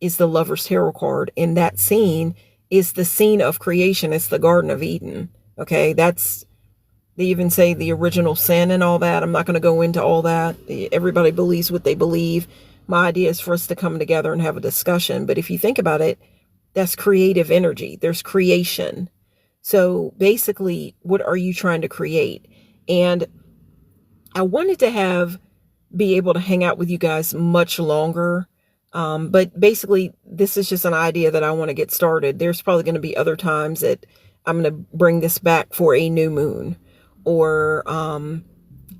is the Lover's Tarot card. And that scene is the scene of creation. It's the Garden of Eden. Okay. They even say the original sin and all that. I'm not going to go into all that. Everybody believes what they believe. My idea is for us to come together and have a discussion. But if you think about it, that's creative energy. There's creation. So basically, what are you trying to create? And I wanted to be able to hang out with you guys much longer. But basically, this is just an idea that I want to get started. There's probably going to be other times that I'm going to bring this back for a new moon, or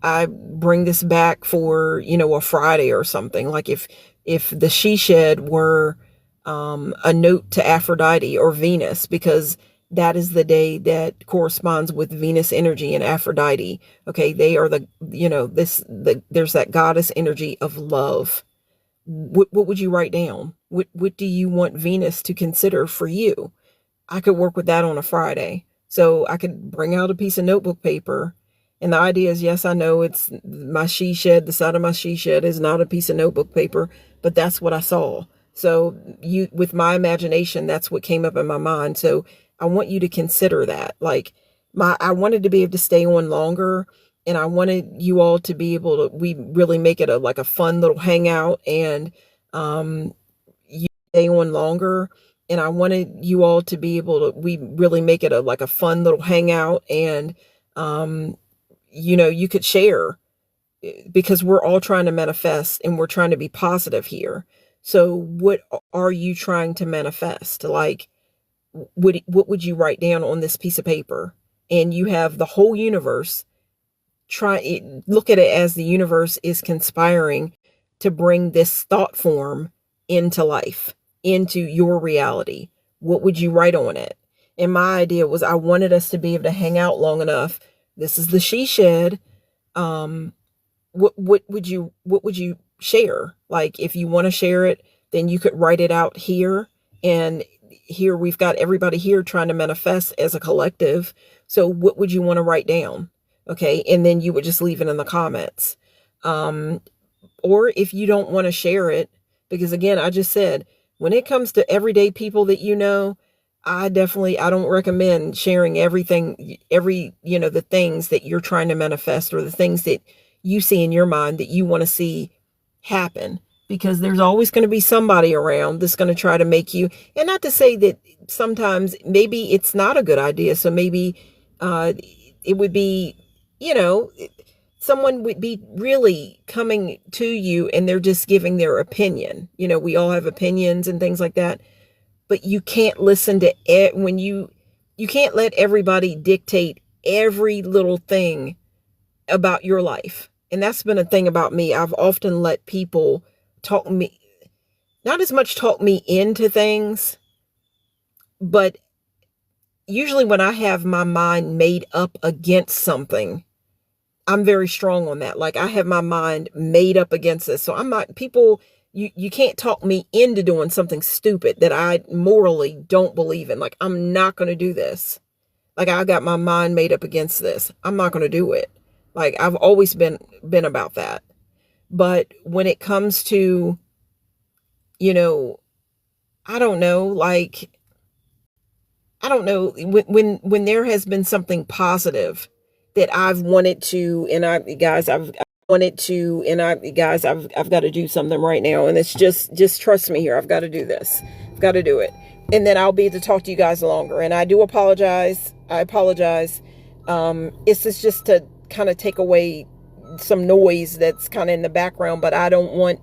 I bring this back for, a Friday or something. Like if the she shed were a note to Aphrodite or Venus, because that is the day that corresponds with Venus energy and Aphrodite. Okay, they are there's that goddess energy of love. What would you write down? What do you want Venus to consider for you? I could work with that on a Friday. So I could bring out a piece of notebook paper. And the idea is, yes, I know it's my she shed. The side of my she shed is not a piece of notebook paper, but that's what I saw. So with my imagination, that's what came up in my mind. So I want you to consider that. Like I wanted to be able to stay on longer, and I wanted you all to be able to, we really make it like a fun little hangout, and you stay on longer. And I wanted you all to be able to, we really make it like a fun little hangout, and, you could share, because we're all trying to manifest and we're trying to be positive here. So what are you trying to manifest? Like, what would you write down on this piece of paper? And you have the whole universe. Look at it as the universe is conspiring to bring this thought form into life, into your reality? What would you write on it? And my idea was I wanted us to be able to hang out long enough. This is the she shed. Um, what would you share? Like if you want to share it, then you could write it out here. And here we've got everybody here trying to manifest as a collective. So what would you want to write down? Okay. And then you would just leave it in the comments. Um, or if you don't want to share it, because again, I just said, when it comes to everyday people that you know, I don't recommend sharing everything, the things that you're trying to manifest or the things that you see in your mind that you want to see happen, because there's always going to be somebody around that's going to try to make you, and not to say that sometimes maybe it's not a good idea. So maybe it would be, you know, someone would be really coming to you and they're just giving their opinion. We all have opinions and things like that, but you can't listen to it when you can't let everybody dictate every little thing about your life. And that's been a thing about me. I've often let people talk me, not as much talk me into things, but usually when I have my mind made up against something, I'm very strong on that. Like I have my mind made up against this. So I'm not people, you can't talk me into doing something stupid that I morally don't believe in. Like I'm not going to do this. Like I got my mind made up against this. I'm not going to do it. Like I've always been about that. But when it comes to, you know, I don't know, like I don't know, when there has been something positive that I've wanted to, and I've got to do something right now, and it's just trust me here. I've got to do this. I've got to do it, and then I'll be able to talk to you guys longer. And I do apologize. I apologize. It's just to kind of take away some noise that's kind of in the background, but I don't want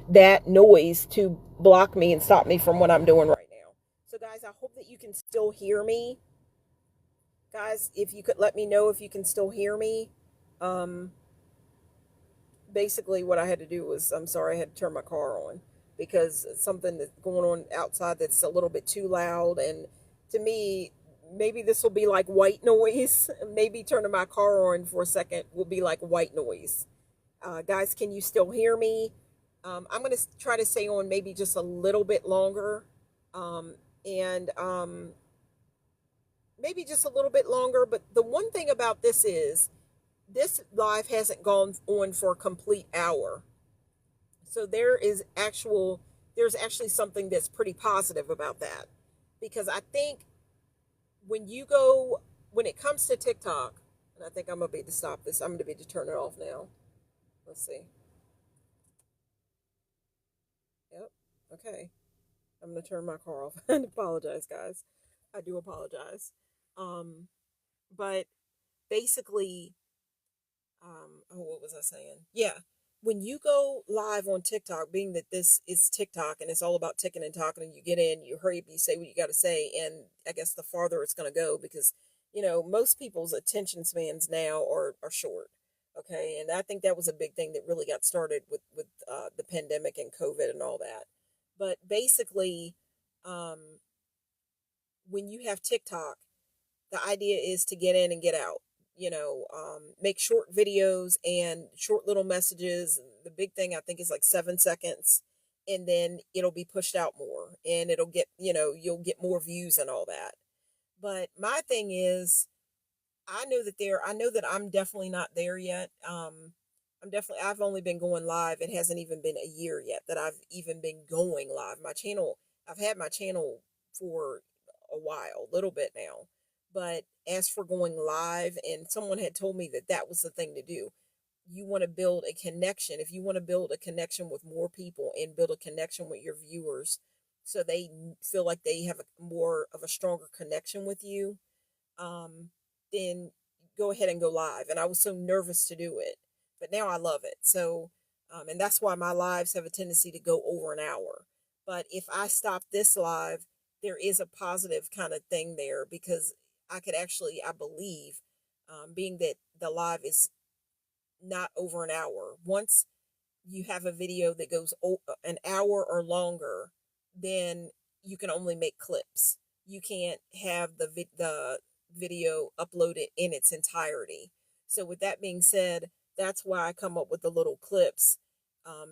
that noise to block me and stop me from what I'm doing right now. So guys, I hope that you can still hear me. Guys, if you could let me know if you can still hear me. Um, Basically what I had to do was, I'm sorry, I had to turn my car on because something that's going on outside that's a little bit too loud. And to me, maybe this will be like white noise. Maybe turning my car on for a second will be like white noise. Guys, can you still hear me? I'm going to try to stay on maybe just a little bit longer. And maybe just a little bit longer. But the one thing about this is this live hasn't gone on for a complete hour. So there's actually something that's pretty positive about that. Because I think when it comes to TikTok, and I think I'm going to be able to stop this. I'm going to be able to turn it off now. Let's see. Yep. Okay. I'm going to turn my car off. I apologize, guys. I do apologize. Um, but basically, oh, what was I saying? Yeah. When you go live on TikTok, being that this is TikTok and it's all about ticking and talking, and you get in, you hurry up, you say what you got to say, and I guess the farther it's going to go, because most people's attention spans now are short. Okay, and I think that was a big thing that really got started with the pandemic and COVID and all that. But basically, um, when you have TikTok, the idea is to get in and get out. Make short videos and short little messages. The big thing I think is like 7 seconds, and then it'll be pushed out more, and it'll get, you'll get more views and all that. But my thing is, I know that I'm definitely not there yet. I've only been going live. It hasn't even been a year yet that I've even been going live. I've had my channel for a while, a little bit now. But as for going live, and someone had told me that that was the thing to do. You want to build a connection. If you want to build a connection with more people and build a connection with your viewers so they feel like they have more of a stronger connection with you, um, then go ahead and go live. And I was so nervous to do it, but now I love it. So, and that's why my lives have a tendency to go over an hour. But if I stop this live, there is a positive kind of thing there, because I could actually, I believe, being that the live is not over an hour. Once you have a video that goes an hour or longer, then you can only make clips. You can't have the video uploaded in its entirety. So with that being said, that's why I come up with the little clips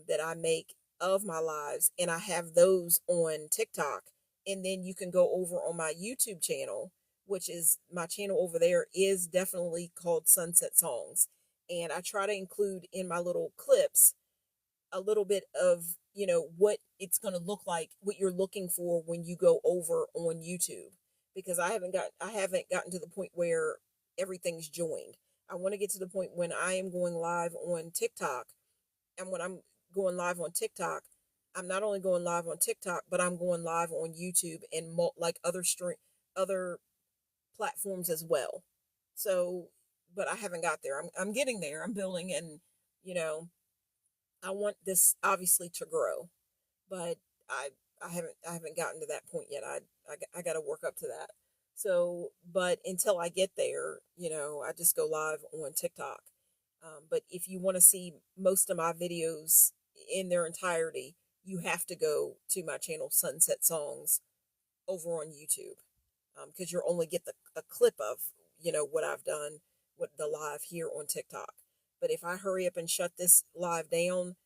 that I make of my lives, and I have those on TikTok. And then you can go over on my YouTube channel, which is my channel over there is definitely called Sunset Songs. And I try to include in my little clips a little bit of, what it's going to look like, what you're looking for when you go over on YouTube, because I haven't gotten to the point where everything's joined. I want to get to the point when I am going live on TikTok, and when I'm going live on TikTok, I'm not only going live on TikTok, but I'm going live on YouTube and like other platforms as well. So, but I haven't got there. I'm getting there. I'm building, and you know, I want this obviously to grow, but I I haven't gotten to that point yet. I got to work up to that. So, but until I get there, I just go live on TikTok. But if you want to see most of my videos in their entirety, you have to go to my channel Sunset Songs over on YouTube, because you'll only get a clip of what I've done, what the live here on TikTok. But if I hurry up and shut this live down,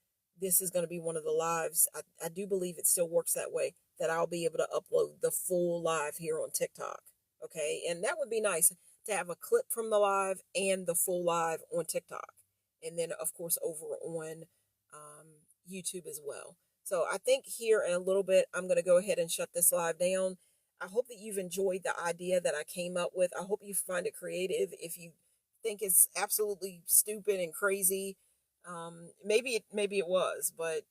this is going to be one of the lives. I do believe it still works that way, that I'll be able to upload the full live here on TikTok. Okay, and that would be nice to have a clip from the live and the full live on TikTok, and then of course over on YouTube as well. So I think here in a little bit, I'm going to go ahead and shut this live down. I hope that you've enjoyed the idea that I came up with. I hope you find it creative. If you think it's absolutely stupid and crazy, maybe it was, but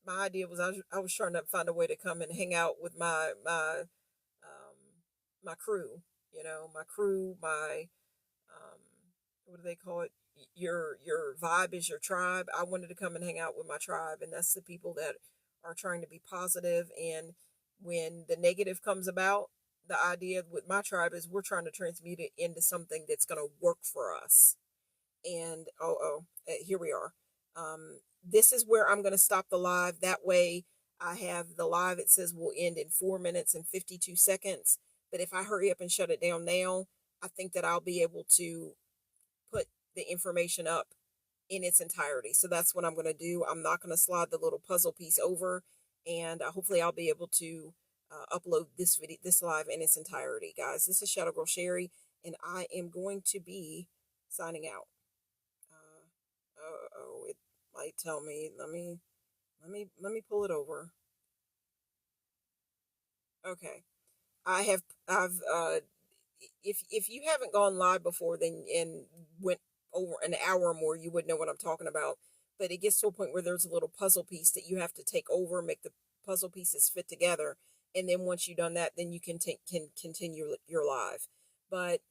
my idea was I was trying to find a way to come and hang out with my crew. My crew, my um, what do they call it? Your vibe is your tribe. I wanted to come and hang out with my tribe, and that's the people that are trying to be positive. And when the negative comes about, the idea with my tribe is we're trying to transmute it into something that's going to work for us. And here we are. This is where I'm going to stop the live. That way, I have the live. It says will end in 4 minutes and 52 seconds. But if I hurry up and shut it down now, I think that I'll be able to put the information up in its entirety. So that's what I'm going to do. I'm not going to slide the little puzzle piece over, and hopefully I'll be able to upload this video, this live in its entirety. Guys, this is Shadow Girl Sherry, and I am going to be signing out. It might tell me. Let me pull it over. Okay, I've if you haven't gone live before, then and went over an hour or more, you would know what I'm talking about. But it gets to a point where there's a little puzzle piece that you have to take over, make the puzzle pieces fit together, and then once you've done that, then you can continue your live. But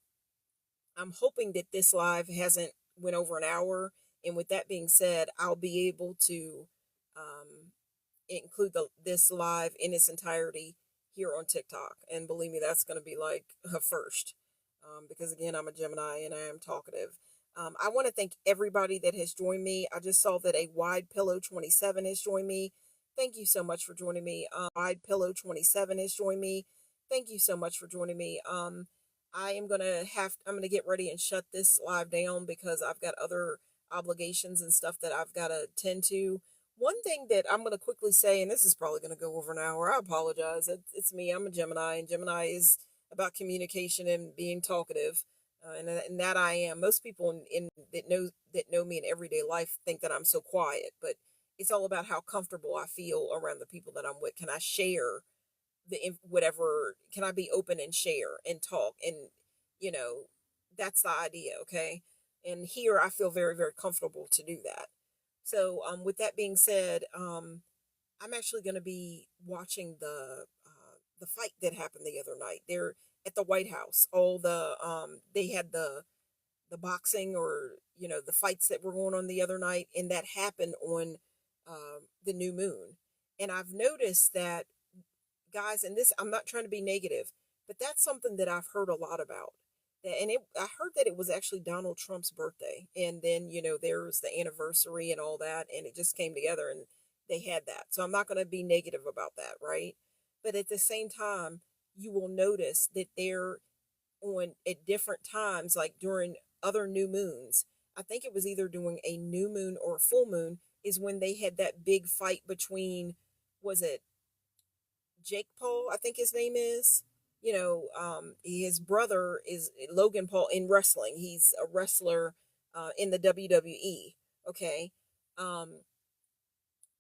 I'm hoping that this live hasn't went over an hour. And with that being said, I'll be able to um, include this live in its entirety here on TikTok. And believe me, that's going to be like a first, because again, I'm a Gemini and I am talkative. I want to thank everybody that has joined me. I just saw that a Wide Pillow 27 has joined me. Thank you so much for joining me. Wide Pillow 27 has joined me. Thank you so much for joining me. I'm gonna get ready and shut this live down because I've got other obligations and stuff that I've got to tend to. One thing that I'm going to quickly say, and this is probably going to go over an hour, I apologize. It's me. I'm a Gemini, and Gemini is about communication and being talkative, and that I am. Most people in that know me in everyday life think that I'm so quiet, but it's all about how comfortable I feel around the people that I'm with. Can I share whatever? Can I be open and share and talk? And you know, that's the idea. Okay, and here I feel very very comfortable to do that. So, with that being said, I'm actually going to be watching the fight that happened the other night. They're at the White House. All they had the boxing, or the fights that were going on the other night, and that happened on the new moon. And I've noticed that, guys, and this, I'm not trying to be negative, but that's something that I've heard a lot about. And I heard that it was actually Donald Trump's birthday, and then there was the anniversary and all that, and it just came together, and they had that. So I'm not going to be negative about that, right? But at the same time, you will notice that they're on at different times, like during other new moons. I think it was either doing a new moon or a full moon, is when they had that big fight between, was it Jake Paul, I think his name is. His brother is Logan Paul in wrestling. He's a wrestler in the WWE. Okay. Um,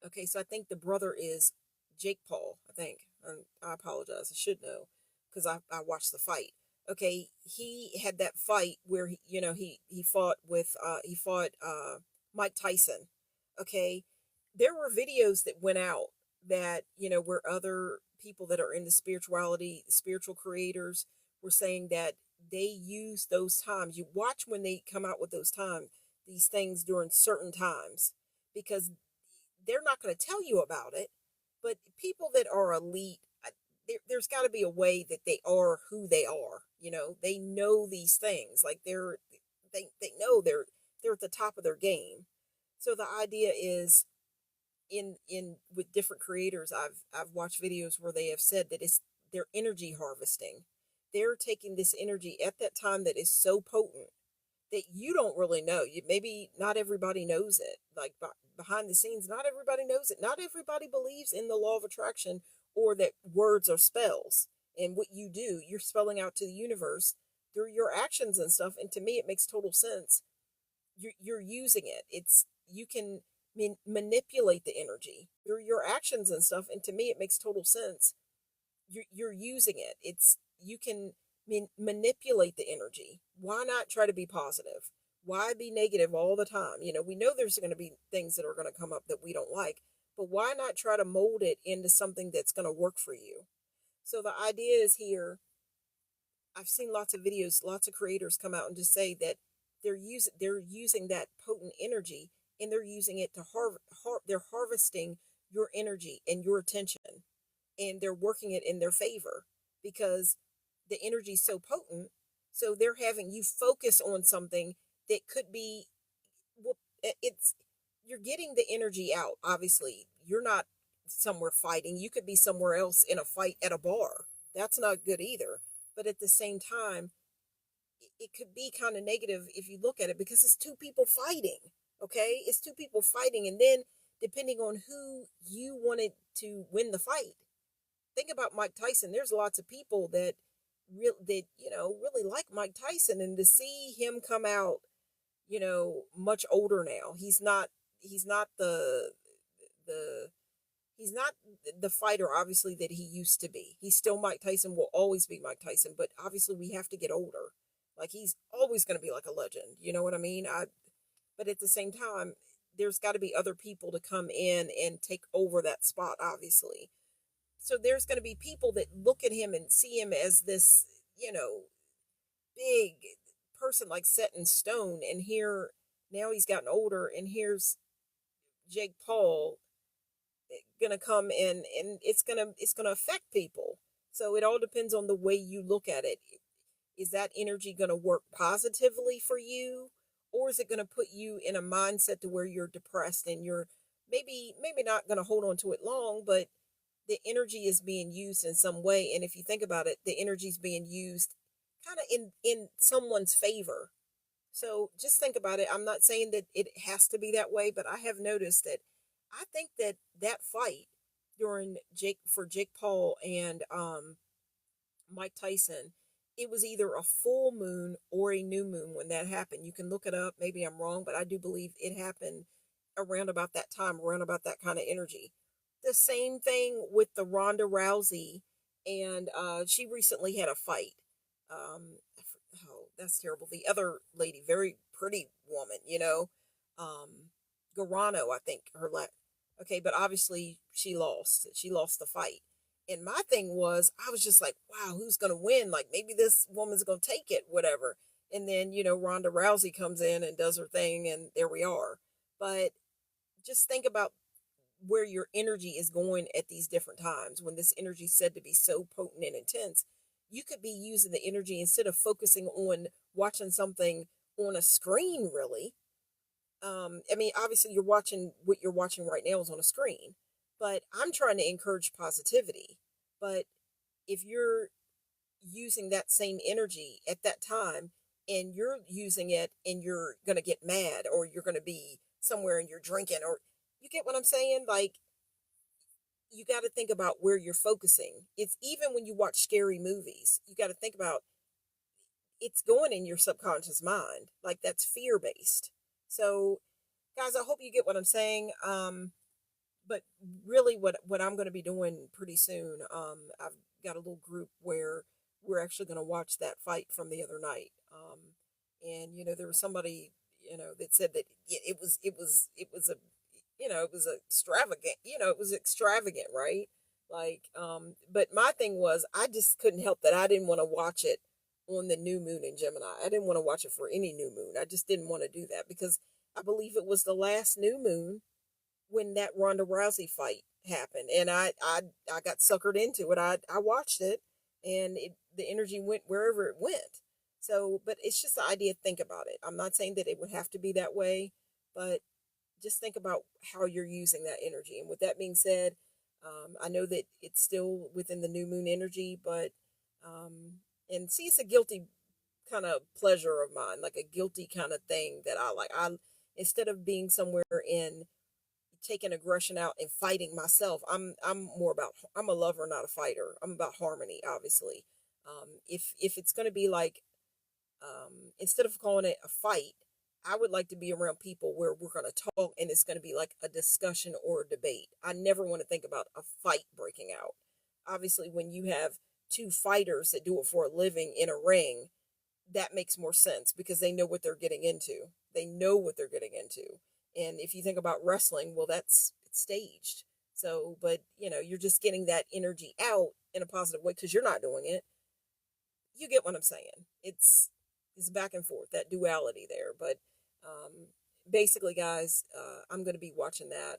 okay, so I think the brother is Jake Paul, I think. I apologize. I should know because I watched the fight. Okay, he had that fight where he fought with Mike Tyson. Okay, there were videos that went out that where other people that are into spirituality, spiritual creators, were saying that they use those times. You watch when they come out with these things during certain times, because they're not going to tell you about it. But people that are elite, there's got to be a way that they are who they are. They know these things. Like they know they're at the top of their game. So the idea is, in with different creators, I've watched videos where they have said that it's they're energy harvesting. They're taking this energy at that time that is so potent that you don't really know. Maybe not everybody knows it. Like behind the scenes, not everybody knows it. Not everybody believes in the law of attraction, or that words are spells. And what you do, you're spelling out to the universe through your actions and stuff. And to me, it makes total sense. You're using it. It's you can manipulate the energy through your actions and stuff. And to me, it makes total sense. You're using it. It's you can manipulate the energy. Why not try to be positive? Why be negative all the time? We know there's going to be things that are going to come up that we don't like, but why not try to mold it into something that's going to work for you? So the idea is here, I've seen lots of videos, lots of creators come out and just say that they're using that potent energy, and they're using it to they're harvesting your energy and your attention, and they're working it in their favor because the energy is so potent. So they're having you focus on something that could be, well, it's you're getting the energy out. Obviously, you're not somewhere fighting. You could be somewhere else in a fight at a bar. That's not good either. But at the same time, it could be kind of negative if you look at it, because it's two people fighting. Okay, it's two people fighting, and then depending on who you wanted to win the fight. Think about Mike Tyson. There's lots of people that really like Mike Tyson, and to see him come out, much older now. He's not the he's not the fighter, obviously, that he used to be. He's still Mike Tyson, will always be Mike Tyson, but obviously we have to get older. Like, he's always going to be like a legend. You know what I mean? But at the same time, there's got to be other people to come in and take over that spot, obviously. So there's going to be people that look at him and see him as this, big person, like set in stone. And here, now he's gotten older, and here's Jake Paul gonna come in, and it's gonna affect people. So it all depends on the way you look at it. Is that energy gonna work positively for you, or is it gonna put you in a mindset to where you're depressed, and you're maybe not gonna hold on to it long, but the energy is being used in some way. And if you think about it, the energy is being used kind of in someone's favor. So just think about it. I'm not saying that it has to be that way, but I have noticed that I think that that fight during Jake Paul and Mike Tyson, it was either a full moon or a new moon when that happened. You can look it up. Maybe I'm wrong, but I do believe it happened around about that time, around about that kind of energy. The same thing with the Ronda Rousey, and she recently had a fight. Oh, that's terrible. The other lady, very pretty woman, Garano, I think okay, but obviously she lost. She lost the fight. And my thing was, I was just like, wow, who's gonna win? Like, maybe this woman's gonna take it, whatever. And then Ronda Rousey comes in and does her thing, and there we are. But just think about where your energy is going at these different times when this energy is said to be so potent and intense. you could be using the energy instead of focusing on watching something on a screen, really. I mean, obviously, you're watching what you're watching right now is on a screen, but I'm trying to encourage positivity. But if you're using that same energy at that time and you're using it and you're going to get mad or you're going to be somewhere and you're drinking, or you get what I'm saying? Like, you got to think about where you're focusing. It's even when you watch scary movies, you got to think about it's going in your subconscious mind. Like, that's fear based. So, guys, I hope you get what I'm saying. But really, what I'm going to be doing pretty soon, I've got a little group where we're actually going to watch that fight from the other night. And there was somebody that said that it was a it was extravagant. It was extravagant, right? Like, but my thing was, I just couldn't help that I didn't want to watch it on the new moon in Gemini. I didn't want to watch it for any new moon. I just didn't want to do that because I believe it was the last new moon when that Ronda Rousey fight happened, and I got suckered into it. I watched it, and the energy went wherever it went. So, but it's just the idea. Think about it. I'm not saying that it would have to be that way, but just think about how you're using that energy. And with that being said, I know that it's still within the new moon energy, but and see, it's a guilty kind of pleasure of mine, like a guilty kind of thing that I like. I instead of being somewhere in taking aggression out and fighting myself. I'm more about I'm a lover, not a fighter. I'm about harmony, obviously. If it's going to be like instead of calling it a fight, I would like to be around people where we're going to talk and it's going to be like a discussion or a debate. I never want to think about a fight breaking out. Obviously, when you have two fighters that do it for a living in a ring, that makes more sense because they know what they're getting into. They know what they're getting into. And if you think about wrestling, well, it's staged. So, but you're just getting that energy out in a positive way because you're not doing it. You get what I'm saying? It's back and forth, that duality there. But basically, guys, I'm going to be watching that.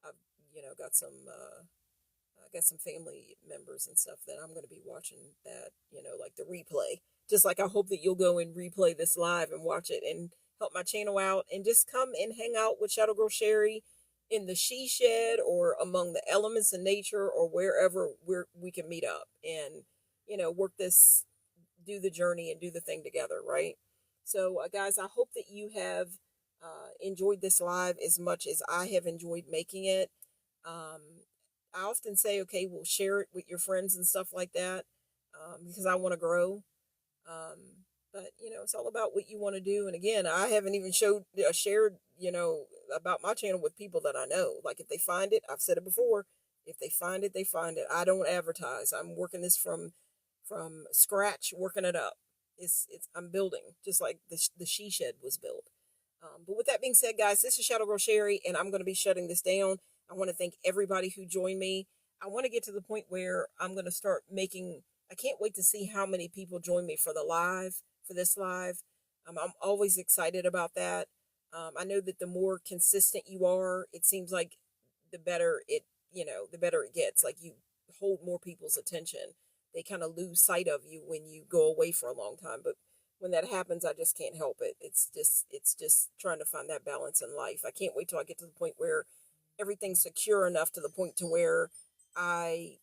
I've got some I got some family members and stuff that I'm going to be watching that, like the replay. Just like I hope that you'll go and replay this live and watch it and help my channel out and just come and hang out with Shadow Girl Sherry in the she shed or among the elements of nature or wherever we can meet up and, work this, do the journey and do the thing together, right? So, guys, I hope that you have enjoyed this live as much as I have enjoyed making it. Um, I often say, okay, well, share it with your friends and stuff like that because I want to grow. But it's all about what you want to do. And again, I haven't even shared, about my channel with people that I know. Like if they find it, I've said it before. If they find it, they find it. I don't advertise. I'm working this from scratch, working it up. It's I'm building just like the she shed was built. But with that being said, guys, this is Shadow Girl Sherry, and I'm going to be shutting this down. I want to thank everybody who joined me. I want to get to the point where I'm going to start making. I can't wait to see how many people join me for this live. I'm always excited about that. I know that the more consistent you are, it seems like the better the better it gets. Like you hold more people's attention. They kind of lose sight of you when you go away for a long time. But when that happens, I just can't help it. It's just trying to find that balance in life. I can't wait till I get to the point where everything's secure enough to the point to where I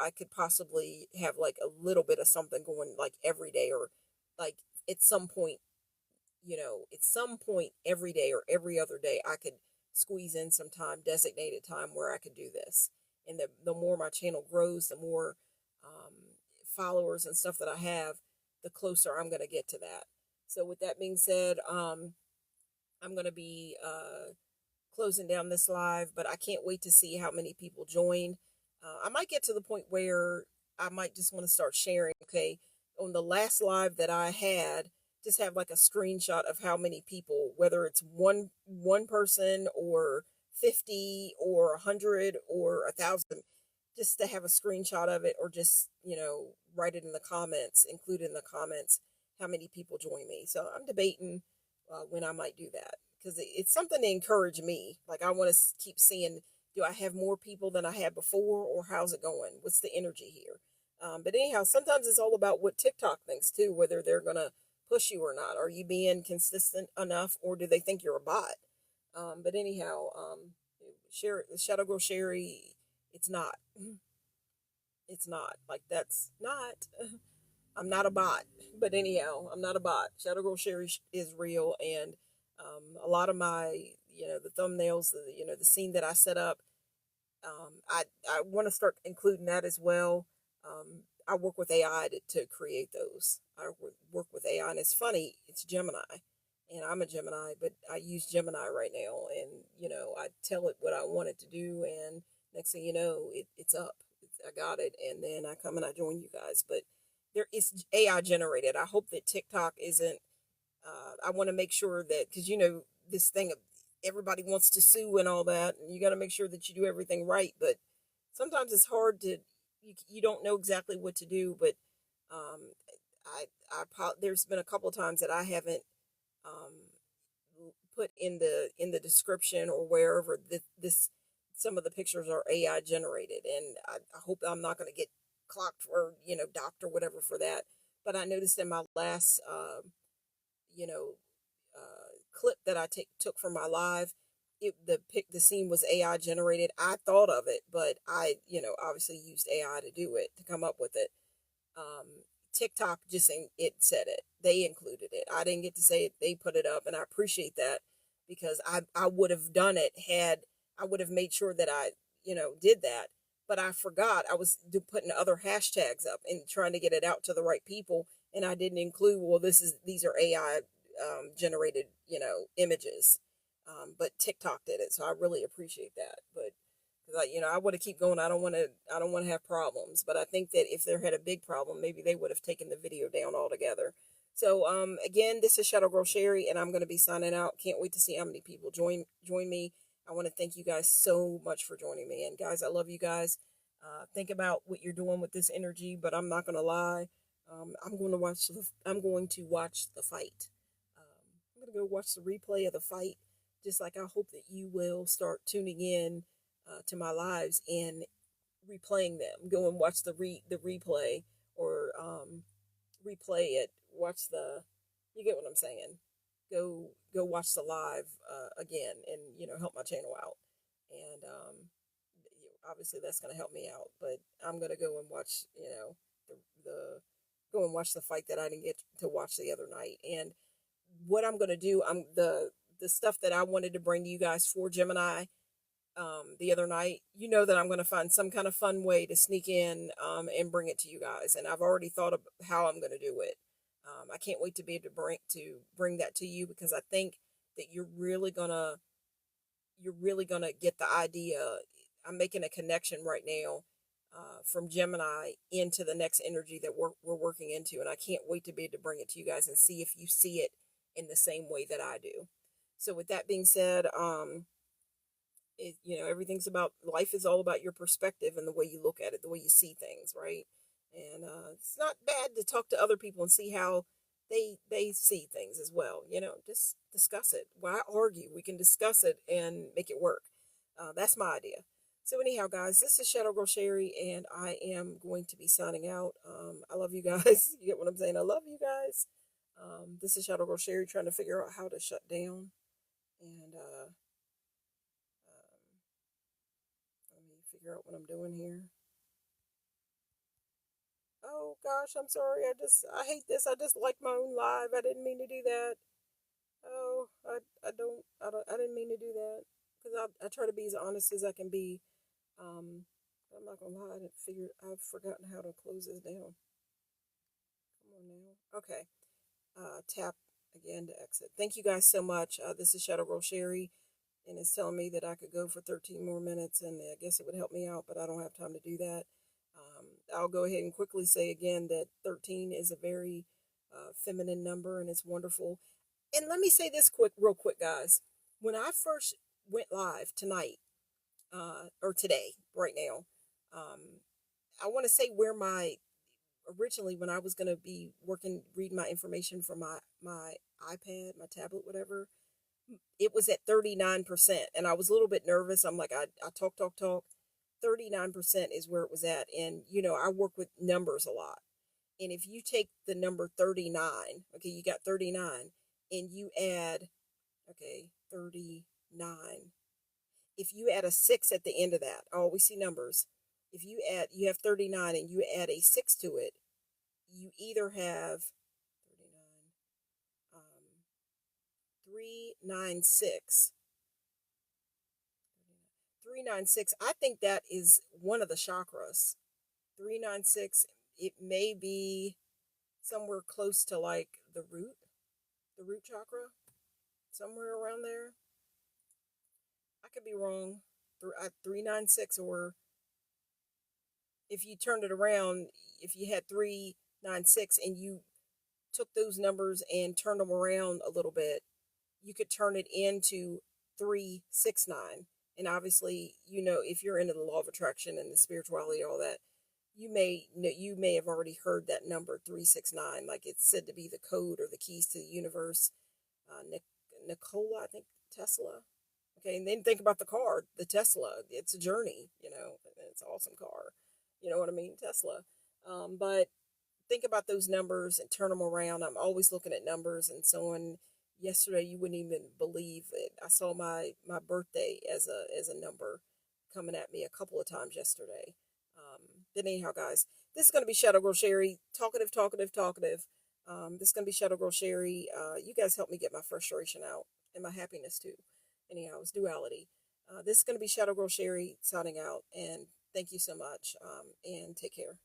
I could possibly have like a little bit of something going like every day or like at some point, at some point every day or every other day, I could squeeze in some time, designated time where I could do this. And the more my channel grows, the more followers and stuff that I have, the closer I'm going to get to that. So with that being said, I'm going to be closing down this live, but I can't wait to see how many people join. I might get to the point where I might just want to start sharing. Okay, on the last live that I had, just have like a screenshot of how many people, whether it's one person or 50 or 100 or 1,000, just to have a screenshot of it, or just write it in the comments, include in the comments how many people join me. So I'm debating when I might do that because it's something to encourage me. Like I want to keep seeing, do I have more people than I had before, or how's it going? What's the energy here? But anyhow, sometimes it's all about what TikTok thinks too, whether they're gonna push you or not. Are you being consistent enough, or do they think you're a bot? But anyhow, Shadow Girl Sherry, it's not. It's not like that's not. I'm not a bot. But anyhow, I'm not a bot. Shadow Girl Sherry is real, and a lot of my, the thumbnails, the scene that I set up, I want to start including that as well. I work with AI to create those. I work with AI, and it's funny. It's Gemini, and I'm a Gemini, but I use Gemini right now, and I tell it what I want it to do, and next thing you know, it's up. I got it, and then I come and I join you guys. But there is AI generated. I hope that TikTok isn't. I want to make sure that, because this thing of everybody wants to sue and all that, and you got to make sure that you do everything right. But sometimes it's hard to, you don't know exactly what to do. But um, there's been a couple of times that I haven't um, put in the description or wherever this some of the pictures are AI generated, and I hope I'm not going to get clocked or docked or whatever for that. But I noticed in my last you know clip that I took from my live, the scene was AI generated. I thought of it, but I obviously used AI to do it, to come up with it. TikTok just it said it. They included it. I didn't get to say it. They put it up, and I appreciate that, because I would have done it had I would have made sure that I did that, but I forgot. I was putting other hashtags up and trying to get it out to the right people, and I didn't include. Well, these are AI generated images, but TikTok did it, so I really appreciate that. But because I want to keep going. I don't want to have problems. But I think that if there had a big problem, maybe they would have taken the video down altogether. So again, this is Shadow Girl Sherry, and I'm going to be signing out. Can't wait to see how many people join me. I want to thank you guys so much for joining me. And guys, I love you guys. Think about what you're doing with this energy, but I'm not going to lie. I'm going to watch the fight. I'm going to go watch the replay of the fight, just like I hope that you will start tuning in to my lives and replaying them. Go and watch the replay, or replay it. Watch the. You get what I'm saying. Go watch the live again, and help my channel out. And obviously that's gonna help me out. But I'm gonna go and watch the go and watch the fight that I didn't get to watch the other night. And what I'm gonna do, the stuff that I wanted to bring to you guys for Gemini the other night, that I'm going to find some kind of fun way to sneak in and bring it to you guys. And I've already thought of how I'm going to do it. I can't wait to be able to bring that to you, because I think that you're really gonna get the idea. I'm making a connection right now from Gemini into the next energy that we're working into, and I can't wait to be able to bring it to you guys and see if you see it in the same way that I do. So with that being said, everything's about life is all about your perspective and the way you look at it, the way you see things, right? And it's not bad to talk to other people and see how they see things as well. Just discuss it. Why argue? We can discuss it and make it work. That's my idea. So anyhow, guys, this is Shadow Girl Sherry, and I am going to be signing out. I love you guys. You get what I'm saying? I love you guys. This is Shadow Girl Sherry, trying to figure out how to shut down. And let me figure out what I'm doing here. Oh gosh, I'm sorry. I hate this. I just like my own live. I didn't mean to do that. Oh, I didn't mean to do that, because I try to be as honest as I can be. I'm not gonna lie. I've forgotten how to close this down. Come on now. Okay. Tap again to exit. Thank you guys so much. This is Shadow Girl Sherry, and it's telling me that I could go for 13 more minutes, and I guess it would help me out, but I don't have time to do that. I'll go ahead and quickly say again that 13 is a very feminine number, and it's wonderful. And let me say this real quick, guys. When I first went live tonight, or today, right now, I want to say where originally, when I was going to be reading my information from my iPad, my tablet, whatever, it was at 39%. And I was a little bit nervous. I'm like, I talk. 39% is where it was at. And, I work with numbers a lot. And if you take the number 39, okay, you got 39, and you add, okay, 39. If you add a 6 at the end of that, I always see numbers. If you have 39 and you add a 6 to it, you either have 39, 396. 396. I think that is one of the chakras. 396, it may be somewhere close to like the root chakra, somewhere around there. I could be wrong. 396, or if you turned it around, if you had 396 and you took those numbers and turned them around a little bit, you could turn it into 369. And obviously, if you're into the law of attraction and the spirituality, all that, you may have already heard that number 369, like it's said to be the code or the keys to the universe. Nikola, I think, Tesla. Okay, and then think about the car, the Tesla. It's a journey, it's an awesome car. You know what I mean? Tesla. But think about those numbers and turn them around. I'm always looking at numbers, and someone yesterday, you wouldn't even believe it. I saw my birthday as a number coming at me a couple of times yesterday. But anyhow, guys, this is going to be Shadow Girl Sherry, talkative, talkative, talkative. This is going to be Shadow Girl Sherry. You guys help me get my frustration out and my happiness too. Anyhow, it's duality. This is going to be Shadow Girl Sherry signing out, and thank you so much, and take care.